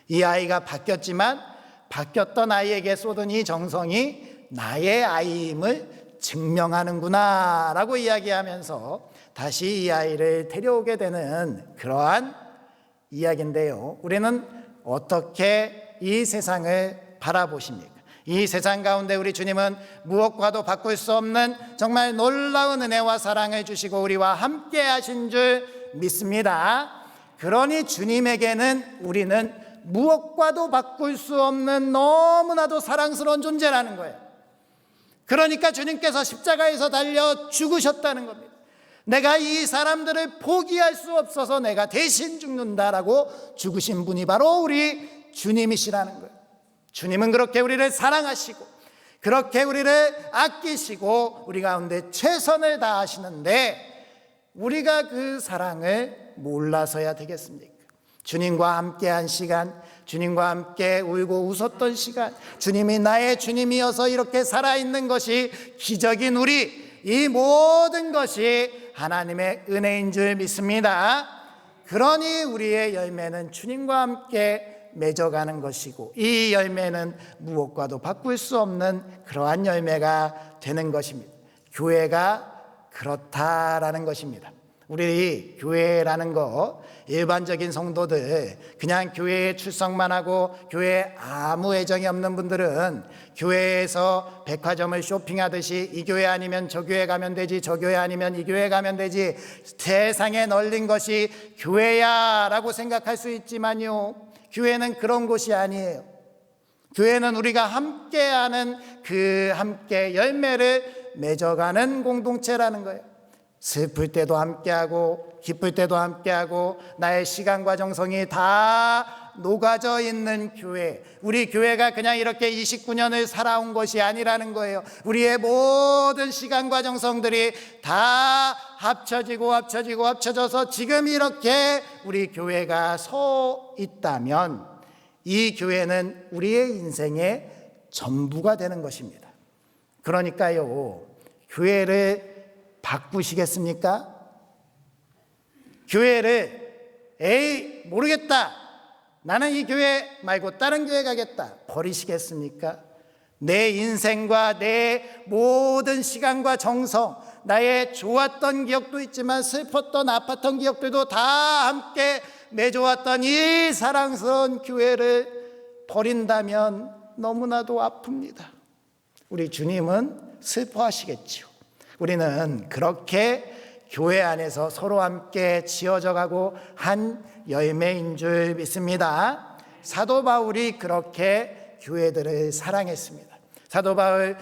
이 아이가 바뀌었지만 바뀌었던 아이에게 쏟은 이 정성이 나의 아이임을 증명하는구나 라고 이야기하면서 다시 이 아이를 데려오게 되는 그러한 이야기인데요, 우리는 어떻게 이 세상을 바라보십니까? 이 세상 가운데 우리 주님은 무엇과도 바꿀 수 없는 정말 놀라운 은혜와 사랑을 주시고 우리와 함께 하신 줄 믿습니다. 그러니 주님에게는 우리는 무엇과도 바꿀 수 없는 너무나도 사랑스러운 존재라는 거예요. 그러니까 주님께서 십자가에서 달려 죽으셨다는 겁니다. 내가 이 사람들을 포기할 수 없어서 내가 대신 죽는다라고 죽으신 분이 바로 우리 주님이시라는 거예요. 주님은 그렇게 우리를 사랑하시고 그렇게 우리를 아끼시고 우리 가운데 최선을 다하시는데 우리가 그 사랑을 몰라서야 되겠습니까? 주님과 함께한 시간, 주님과 함께 울고 웃었던 시간, 주님이 나의 주님이어서 이렇게 살아있는 것이 기적인 우리, 이 모든 것이 하나님의 은혜인 줄 믿습니다. 그러니 우리의 열매는 주님과 함께 맺어가는 것이고 이 열매는 무엇과도 바꿀 수 없는 그러한 열매가 되는 것입니다. 교회가 그렇다라는 것입니다. 우리 교회라는 거, 일반적인 성도들, 그냥 교회에 출석만 하고 교회에 아무 애정이 없는 분들은 교회에서 백화점을 쇼핑하듯이 이 교회 아니면 저 교회 가면 되지, 저 교회 아니면 이 교회 가면 되지, 세상에 널린 것이 교회야 라고 생각할 수 있지만요, 교회는 그런 곳이 아니에요. 교회는 우리가 함께하는 그 함께 열매를 맺어가는 공동체라는 거예요. 슬플 때도 함께하고 기쁠 때도 함께하고 나의 시간과 정성이 다 녹아져 있는 교회, 우리 교회가 그냥 이렇게 29년을 살아온 것이 아니라는 거예요. 우리의 모든 시간과 정성들이 다 합쳐져서 지금 이렇게 우리 교회가 서 있다면 이 교회는 우리의 인생의 전부가 되는 것입니다. 그러니까요, 교회를 바꾸시겠습니까? 교회를 모르겠다, 나는 이 교회 말고 다른 교회 가겠다, 버리시겠습니까? 내 인생과 내 모든 시간과 정성, 나의 좋았던 기억도 있지만 슬펐던 아팠던 기억들도 다 함께 맺어왔던 이 사랑스러운 교회를 버린다면 너무나도 아픕니다. 우리 주님은 슬퍼하시겠죠. 우리는 그렇게 교회 안에서 서로 함께 지어져 가고 한 열매인 줄 믿습니다. 사도 바울이 그렇게 교회들을 사랑했습니다. 사도 바울이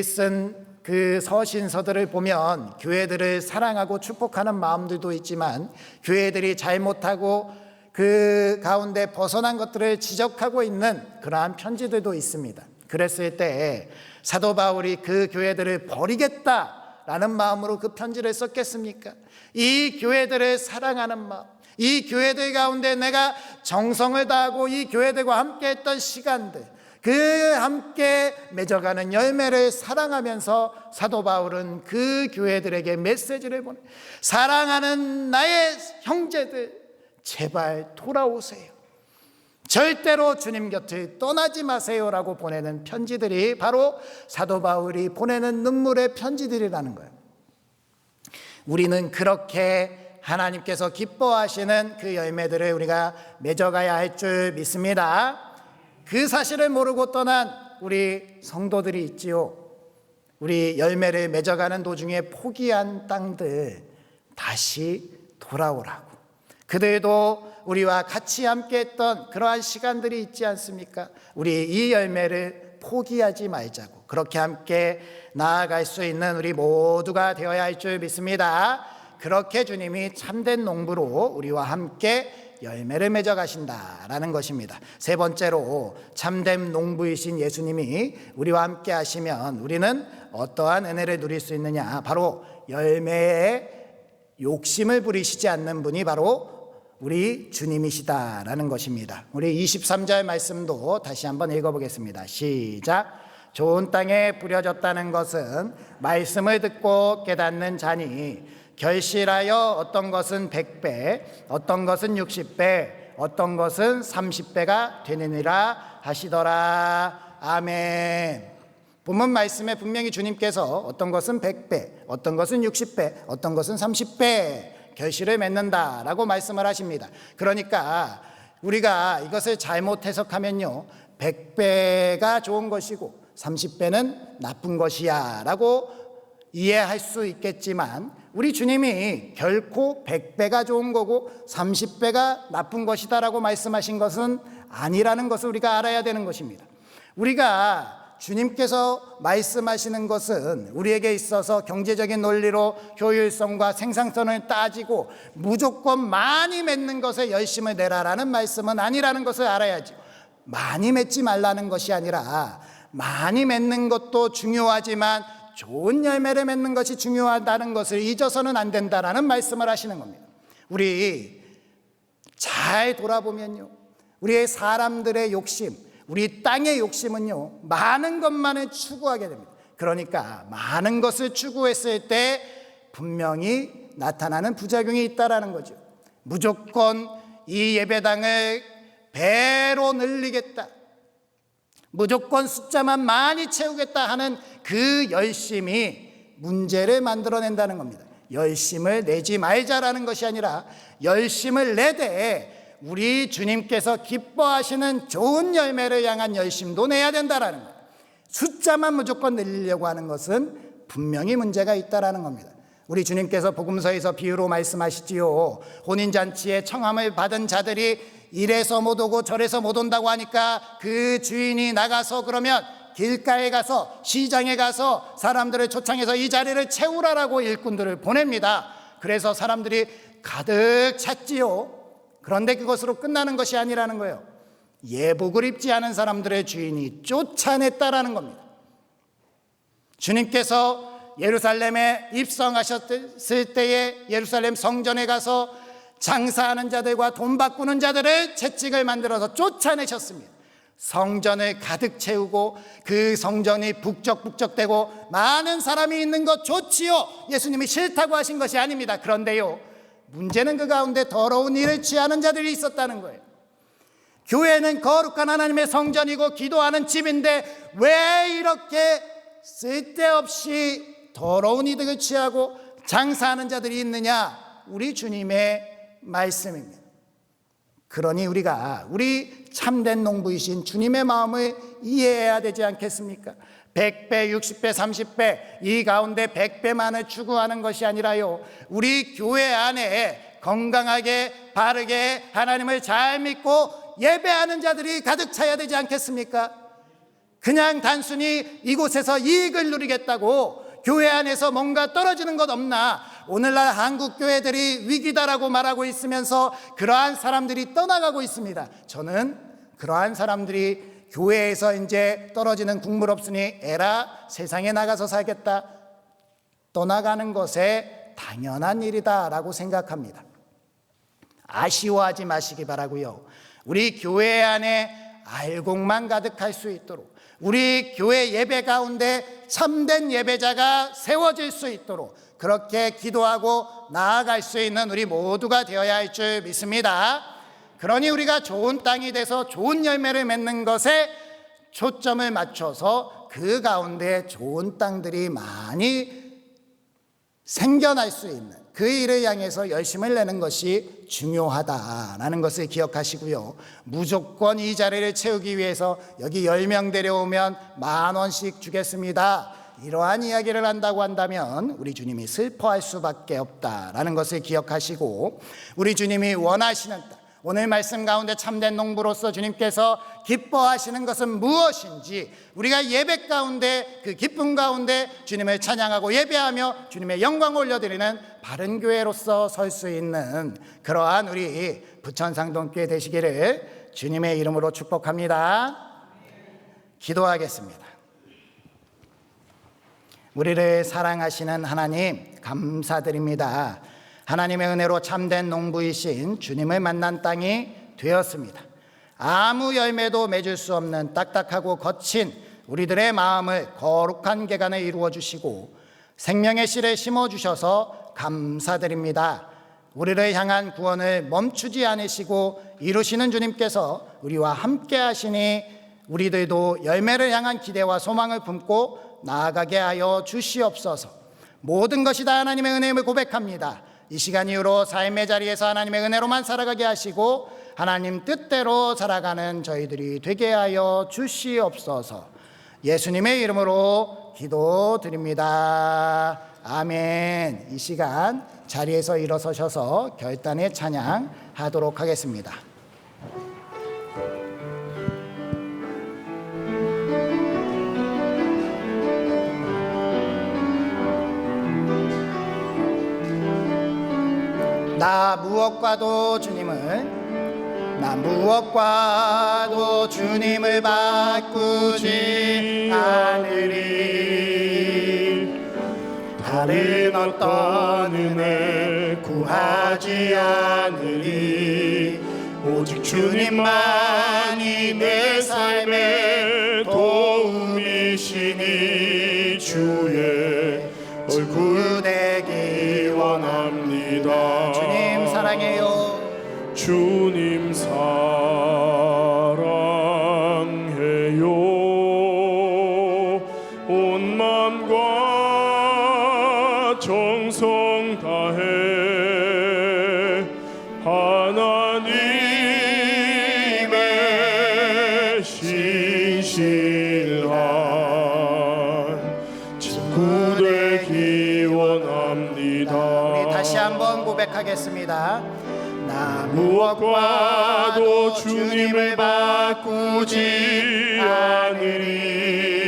쓴 그 서신서들을 보면 교회들을 사랑하고 축복하는 마음들도 있지만 교회들이 잘못하고 그 가운데 벗어난 것들을 지적하고 있는 그러한 편지들도 있습니다. 그랬을 때 사도 바울이 그 교회들을 버리겠다라는 마음으로 그 편지를 썼겠습니까? 이 교회들을 사랑하는 마음, 이 교회들 가운데 내가 정성을 다하고 이 교회들과 함께 했던 시간들, 그 함께 맺어가는 열매를 사랑하면서 사도 바울은 그 교회들에게 메시지를 보내, 사랑하는 나의 형제들 제발 돌아오세요, 절대로 주님 곁을 떠나지 마세요라고 보내는 편지들이 바로 사도 바울이 보내는 눈물의 편지들이라는 거예요. 우리는 그렇게 하나님께서 기뻐하시는 그 열매들을 우리가 맺어가야 할 줄 믿습니다. 그 사실을 모르고 떠난 우리 성도들이 있지요. 우리 열매를 맺어가는 도중에 포기한 땅들 다시 돌아오라고. 그들도 우리와 같이 함께했던 그러한 시간들이 있지 않습니까? 우리 이 열매를 포기하지 말자고. 그렇게 함께 나아갈 수 있는 우리 모두가 되어야 할 줄 믿습니다. 그렇게 주님이 참된 농부로 우리와 함께 열매를 맺어 가신다라는 것입니다. 세 번째로 참된 농부이신 예수님이 우리와 함께 하시면 우리는 어떠한 은혜를 누릴 수 있느냐? 바로 열매에 욕심을 부리시지 않는 분이 바로 우리 주님이시다라는 것입니다. 우리 23절 말씀도 다시 한번 읽어보겠습니다. 시작. 좋은 땅에 뿌려졌다는 것은 말씀을 듣고 깨닫는 자니 결실하여 어떤 것은 100배, 어떤 것은 60배, 어떤 것은 30배가 되느니라 하시더라. 아멘. 본문 말씀에 분명히 주님께서 어떤 것은 100배, 어떤 것은 60배, 어떤 것은 30배 결실을 맺는다라고 말씀을 하십니다. 그러니까 우리가 이것을 잘못 해석하면요, 100배가 좋은 것이고 30배는 나쁜 것이야 라고 이해할 수 있겠지만, 우리 주님이 결코 100배가 좋은 거고 30배가 나쁜 것이다 라고 말씀하신 것은 아니라는 것을 우리가 알아야 되는 것입니다. 우리가 주님께서 말씀하시는 것은 우리에게 있어서 경제적인 논리로 효율성과 생산성을 따지고 무조건 많이 맺는 것에 열심을 내라라는 말씀은 아니라는 것을 알아야죠. 많이 맺지 말라는 것이 아니라 많이 맺는 것도 중요하지만 좋은 열매를 맺는 것이 중요하다는 것을 잊어서는 안 된다라는 말씀을 하시는 겁니다. 우리 잘 돌아보면요, 우리의 사람들의 욕심, 우리 땅의 욕심은요, 많은 것만을 추구하게 됩니다. 그러니까 많은 것을 추구했을 때 분명히 나타나는 부작용이 있다라는 거죠. 무조건 이 예배당을 배로 늘리겠다, 무조건 숫자만 많이 채우겠다 하는 그 열심이 문제를 만들어낸다는 겁니다. 열심을 내지 말자라는 것이 아니라 열심을 내되 우리 주님께서 기뻐하시는 좋은 열매를 향한 열심도 내야 된다라는 거예요. 숫자만 무조건 늘리려고 하는 것은 분명히 문제가 있다라는 겁니다. 우리 주님께서 복음서에서 비유로 말씀하시지요. 혼인잔치에 청함을 받은 자들이 이래서 못 오고 저래서 못 온다고 하니까 그 주인이 나가서 그러면 길가에 가서 시장에 가서 사람들을 초청해서 이 자리를 채우라라고 일꾼들을 보냅니다. 그래서 사람들이 가득 찼지요. 그런데 그것으로 끝나는 것이 아니라는 거예요. 예복을 입지 않은 사람들의 주인이 쫓아냈다라는 겁니다. 주님께서 예루살렘에 입성하셨을 때에 예루살렘 성전에 가서 장사하는 자들과 돈 바꾸는 자들을 채찍을 만들어서 쫓아내셨습니다. 성전을 가득 채우고 그 성전이 북적북적대고 많은 사람이 있는 것 좋지요. 예수님이 싫다고 하신 것이 아닙니다. 그런데요, 문제는 그 가운데 더러운 일을 취하는 자들이 있었다는 거예요. 교회는 거룩한 하나님의 성전이고 기도하는 집인데 왜 이렇게 쓸데없이 더러운 이득을 취하고 장사하는 자들이 있느냐? 우리 주님의 말씀입니다. 그러니 우리 참된 농부이신 주님의 마음을 이해해야 되지 않겠습니까? 100배, 60배, 30배 이 가운데 100배만을 추구하는 것이 아니라요, 우리 교회 안에 건강하게 바르게 하나님을 잘 믿고 예배하는 자들이 가득 차야 되지 않겠습니까? 그냥 단순히 이곳에서 이익을 누리겠다고 교회 안에서 뭔가 떨어지는 것 없나? 오늘날 한국 교회들이 위기다라고 말하고 있으면서 그러한 사람들이 떠나가고 있습니다. 저는 그러한 사람들이 교회에서 이제 떨어지는 국물 없으니 에라 세상에 나가서 살겠다 떠나가는 것에 당연한 일이다라고 생각합니다. 아쉬워하지 마시기 바라고요. 우리 교회 안에 알곡만 가득할 수 있도록, 우리 교회 예배 가운데 참된 예배자가 세워질 수 있도록 그렇게 기도하고 나아갈 수 있는 우리 모두가 되어야 할 줄 믿습니다. 그러니 우리가 좋은 땅이 돼서 좋은 열매를 맺는 것에 초점을 맞춰서 그 가운데 좋은 땅들이 많이 생겨날 수 있는 그 일을 향해서 열심을 내는 것이 중요하다라는 것을 기억하시고요. 무조건 이 자리를 채우기 위해서 여기 10명 데려오면 10,000원씩 주겠습니다, 이러한 이야기를 한다고 한다면 우리 주님이 슬퍼할 수밖에 없다라는 것을 기억하시고, 우리 주님이 원하시는 땅, 오늘 말씀 가운데 참된 농부로서 주님께서 기뻐하시는 것은 무엇인지, 우리가 예배 가운데 그 기쁨 가운데 주님을 찬양하고 예배하며 주님의 영광 올려드리는 바른 교회로서 설 수 있는 그러한 우리 부천상동교회 되시기를 주님의 이름으로 축복합니다. 기도하겠습니다. 우리를 사랑하시는 하나님, 감사드립니다. 하나님의 은혜로 참된 농부이신 주님을 만난 땅이 되었습니다. 아무 열매도 맺을 수 없는 딱딱하고 거친 우리들의 마음을 거룩한 개간을 이루어 주시고 생명의 씨를 심어 주셔서 감사드립니다. 우리를 향한 구원을 멈추지 않으시고 이루시는 주님께서 우리와 함께 하시니 우리들도 열매를 향한 기대와 소망을 품고 나아가게 하여 주시옵소서. 모든 것이 다 하나님의 은혜임을 고백합니다. 이 시간 이후로 삶의 자리에서 하나님의 은혜로만 살아가게 하시고 하나님 뜻대로 살아가는 저희들이 되게 하여 주시옵소서. 예수님의 이름으로 기도드립니다. 아멘. 이 시간 자리에서 일어서셔서 결단의 찬양 하도록 하겠습니다. 나 무엇과도 주님을 바꾸지 않으리. 다른 어떤 은혜 구하지 않으리. 오직 주님만이 내 삶의 도움이시니 주의 얼굴 되기 원합니다. 주님 사랑해요. 주님 사랑해요. 온 마음과 정성 다해 하나님의 신실한 친구 되기 원합니다. 우리 다시 한번 고백하겠습니다. 나 무엇과도 주님을 바꾸지 않으리.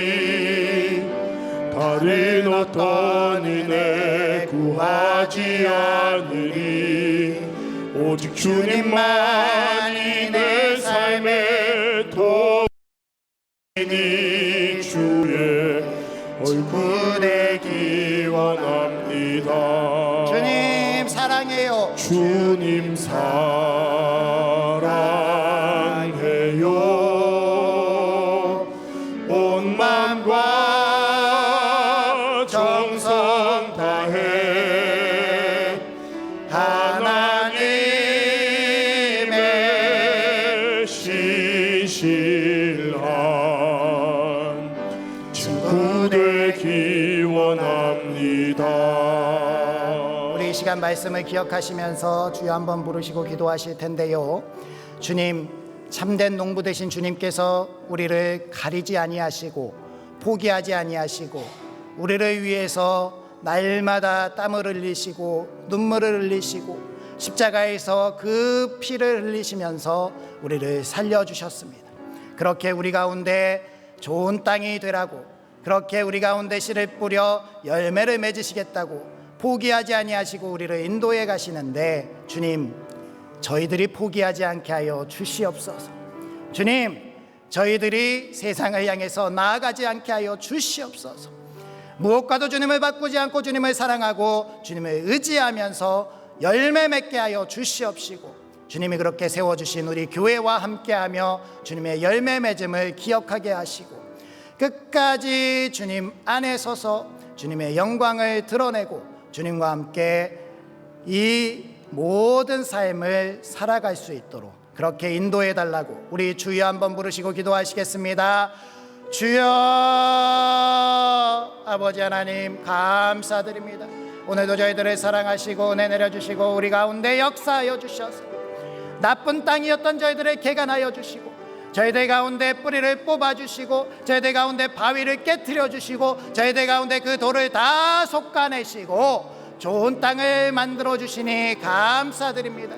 다른 어떤 은혜 구하지 않으리. 오직 주님만이 내 삶의 도움이니 주의 얼굴 되기 원합니다. 주님 사랑해요. 주님 사랑해요. 온 마음과 정성 다해 하나님의 신실한 친구 되기 원합니다. 이 시간 말씀을 기억하시면서 주여 한번 부르시고 기도하실 텐데요. 주님, 참된 농부 되신 주님께서 우리를 가리지 아니하시고 포기하지 아니하시고 우리를 위해서 날마다 땀을 흘리시고 눈물을 흘리시고 십자가에서 그 피를 흘리시면서 우리를 살려주셨습니다. 그렇게 우리 가운데 좋은 땅이 되라고, 그렇게 우리 가운데 씨를 뿌려 열매를 맺으시겠다고 포기하지 아니하시고 우리를 인도해 가시는데, 주님, 저희들이 포기하지 않게 하여 주시옵소서. 주님, 저희들이 세상을 향해서 나아가지 않게 하여 주시옵소서. 무엇과도 주님을 바꾸지 않고 주님을 사랑하고 주님을 의지하면서 열매 맺게 하여 주시옵시고, 주님이 그렇게 세워주신 우리 교회와 함께하며 주님의 열매 맺음을 기억하게 하시고 끝까지 주님 안에 서서 주님의 영광을 드러내고 주님과 함께 이 모든 삶을 살아갈 수 있도록 그렇게 인도해 달라고 우리 주여 한번 부르시고 기도하시겠습니다. 주여, 아버지 하나님 감사드립니다. 오늘도 저희들을 사랑하시고 은혜 내려주시고 우리 가운데 역사하여 주셔서 나쁜 땅이었던 저희들을 개간하여 주시고 저희들 가운데 뿌리를 뽑아주시고 저희들 가운데 바위를 깨트려 주시고 저희들 가운데 그 돌을 다 솎아내시고 좋은 땅을 만들어 주시니 감사드립니다.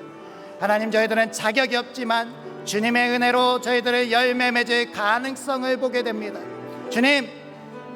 하나님, 저희들은 자격이 없지만 주님의 은혜로 저희들을 열매 맺을 가능성을 보게 됩니다. 주님,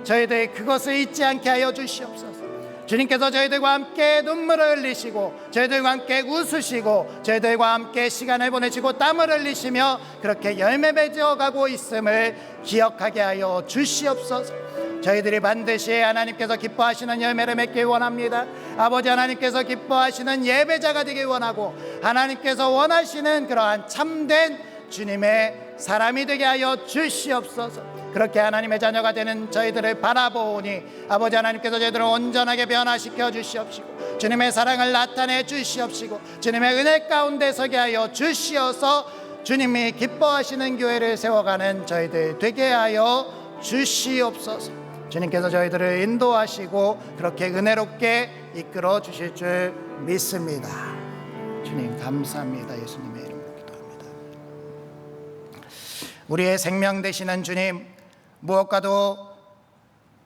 저희들 그것을 잊지 않게 하여 주시옵소서. 주님께서 저희들과 함께 눈물을 흘리시고 저희들과 함께 웃으시고 저희들과 함께 시간을 보내시고 땀을 흘리시며 그렇게 열매 맺어가고 있음을 기억하게 하여 주시옵소서. 저희들이 반드시 하나님께서 기뻐하시는 열매를 맺길 원합니다. 아버지 하나님께서 기뻐하시는 예배자가 되길 원하고 하나님께서 원하시는 그러한 참된 주님의 사람이 되게 하여 주시옵소서. 그렇게 하나님의 자녀가 되는 저희들을 바라보니 아버지 하나님께서 저희들을 온전하게 변화시켜 주시옵시고 주님의 사랑을 나타내 주시옵시고 주님의 은혜 가운데 서게 하여 주시어서 주님이 기뻐하시는 교회를 세워가는 저희들 되게 하여 주시옵소서. 주님께서 저희들을 인도하시고 그렇게 은혜롭게 이끌어 주실 줄 믿습니다. 주님 감사합니다. 예수님의 이름으로 기도합니다. 우리의 생명 되시는 주님, 무엇과도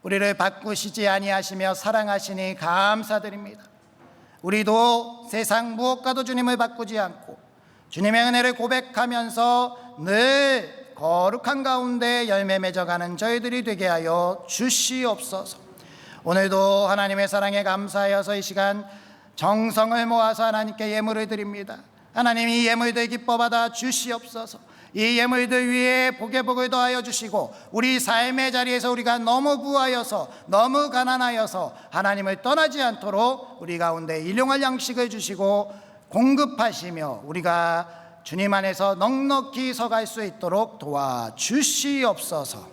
우리를 바꾸시지 아니하시며 사랑하시니 감사드립니다. 우리도 세상 무엇과도 주님을 바꾸지 않고 주님의 은혜를 고백하면서 늘 거룩한 가운데 열매 맺어가는 저희들이 되게 하여 주시옵소서. 오늘도 하나님의 사랑에 감사하여서 이 시간 정성을 모아서 하나님께 예물을 드립니다. 하나님, 이 예물들 기뻐 받아 주시옵소서. 이 예물들 위에 복의 복을 더하여 주시고 우리 삶의 자리에서 우리가 너무 부하여서 너무 가난하여서 하나님을 떠나지 않도록 우리 가운데 일용할 양식을 주시고 공급하시며 우리가 주님 안에서 넉넉히 서갈 수 있도록 도와주시옵소서.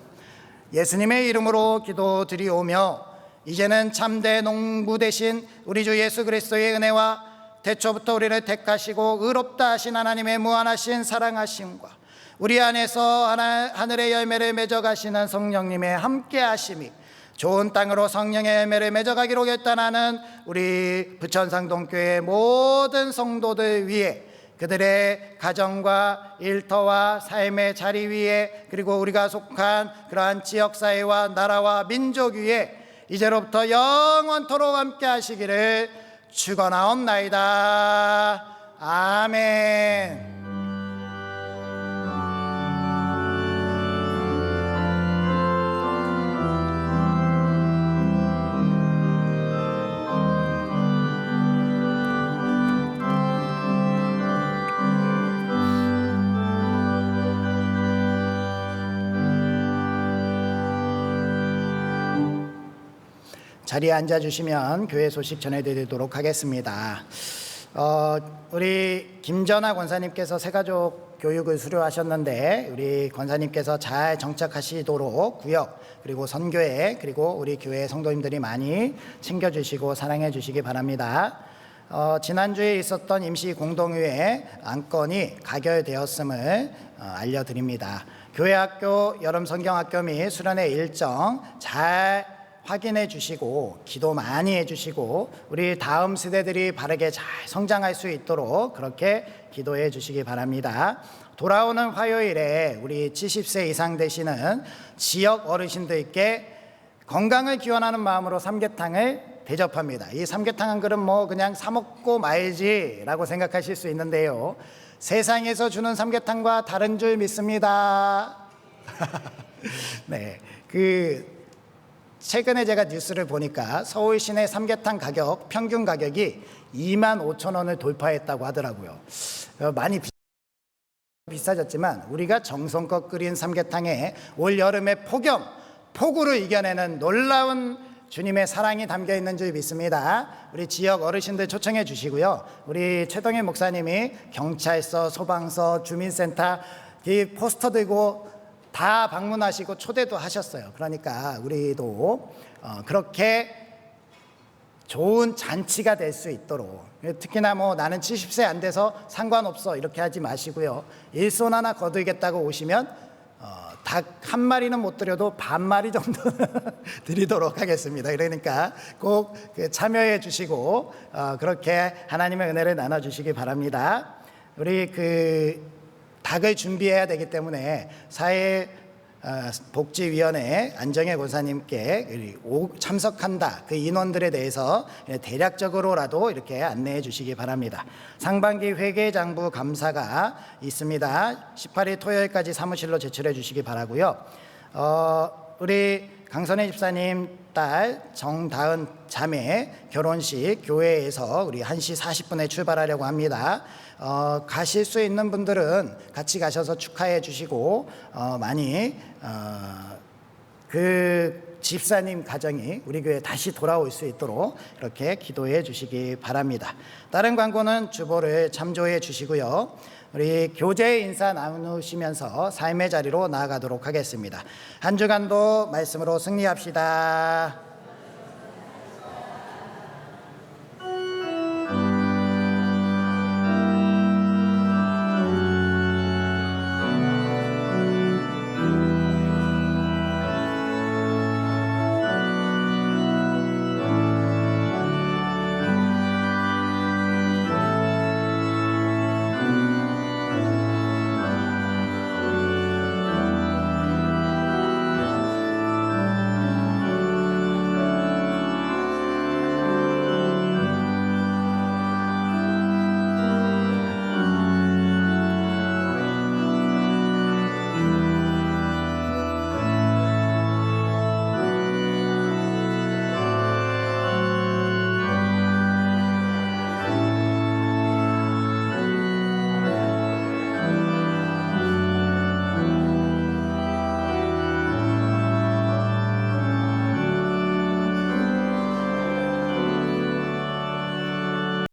예수님의 이름으로 기도드리오며 이제는 참된 농부 되신 우리 주 예수 그리스도의 은혜와 태초부터 우리를 택하시고 의롭다 하신 하나님의 무한하신 사랑하심과 우리 안에서 하늘의 열매를 맺어가시는 성령님의 함께하심이 좋은 땅으로 성령의 열매를 맺어가기로 결단하는 우리 부천상동교회 모든 성도들 위해 그들의 가정과 일터와 삶의 자리 위에 그리고 우리가 속한 그러한 지역사회와 나라와 민족 위에 이제로부터 영원토록 함께 하시기를 축원하옵나이다. 아멘. 자리에 앉아주시면 교회 소식 전해드리도록 하겠습니다. 우리 김전하 권사님께서 새가족 교육을 수료하셨는데 우리 권사님께서 잘 정착하시도록 구역 그리고 선교회 그리고 우리 교회 성도님들이 많이 챙겨주시고 사랑해 주시기 바랍니다. 지난주에 있었던 임시 공동회의 안건이 가결되었음을 알려드립니다. 교회학교, 여름성경학교 및 수련회 일정 잘 확인해 주시고 기도 많이 해 주시고 우리 다음 세대들이 바르게 잘 성장할 수 있도록 그렇게 기도해 주시기 바랍니다. 돌아오는 화요일에 우리 70세 이상 되시는 지역 어르신들께 건강을 기원하는 마음으로 삼계탕을 대접합니다. 이 삼계탕 한 그릇 뭐 그냥 사 먹고 말지라고 생각하실 수 있는데요, 세상에서 주는 삼계탕과 다른 줄 믿습니다. 네, 최근에 제가 뉴스를 보니까 서울 시내 삼계탕 가격 평균 가격이 25,000원을 돌파했다고 하더라고요. 많이 비싸졌지만 우리가 정성껏 끓인 삼계탕에 올 여름의 폭우를 이겨내는 놀라운 주님의 사랑이 담겨 있는 줄 믿습니다. 우리 지역 어르신들 초청해 주시고요. 우리 최동일 목사님이 경찰서, 소방서, 주민센터 이 포스터 들고 다 방문하시고 초대도 하셨어요. 그러니까 우리도 그렇게 좋은 잔치가 될 수 있도록, 특히나 뭐 나는 70세 안 돼서 상관없어 이렇게 하지 마시고요. 일손 하나 거두겠다고 오시면 닭 한 마리는 못 드려도 반 마리 정도 드리도록 하겠습니다. 그러니까 꼭 참여해 주시고 그렇게 하나님의 은혜를 나눠 주시기 바랍니다. 우리 닭을 준비해야 되기 때문에 사회복지위원회 안정혜 권사님께 참석한다 그 인원들에 대해서 대략적으로라도 이렇게 안내해 주시기 바랍니다. 상반기 회계장부 감사가 있습니다. 18일 토요일까지 사무실로 제출해 주시기 바라고요. 우리 강선혜 집사님 딸 정다은 자매 결혼식 교회에서 우리 1시 40분에 출발하려고 합니다. 가실 수 있는 분들은 같이 가셔서 축하해 주시고 많이 그 집사님 가정이 우리 교회에 다시 돌아올 수 있도록 이렇게 기도해 주시기 바랍니다. 다른 광고는 주보를 참조해 주시고요. 우리 교제 인사 나누시면서 삶의 자리로 나아가도록 하겠습니다. 한 주간도 말씀으로 승리합시다.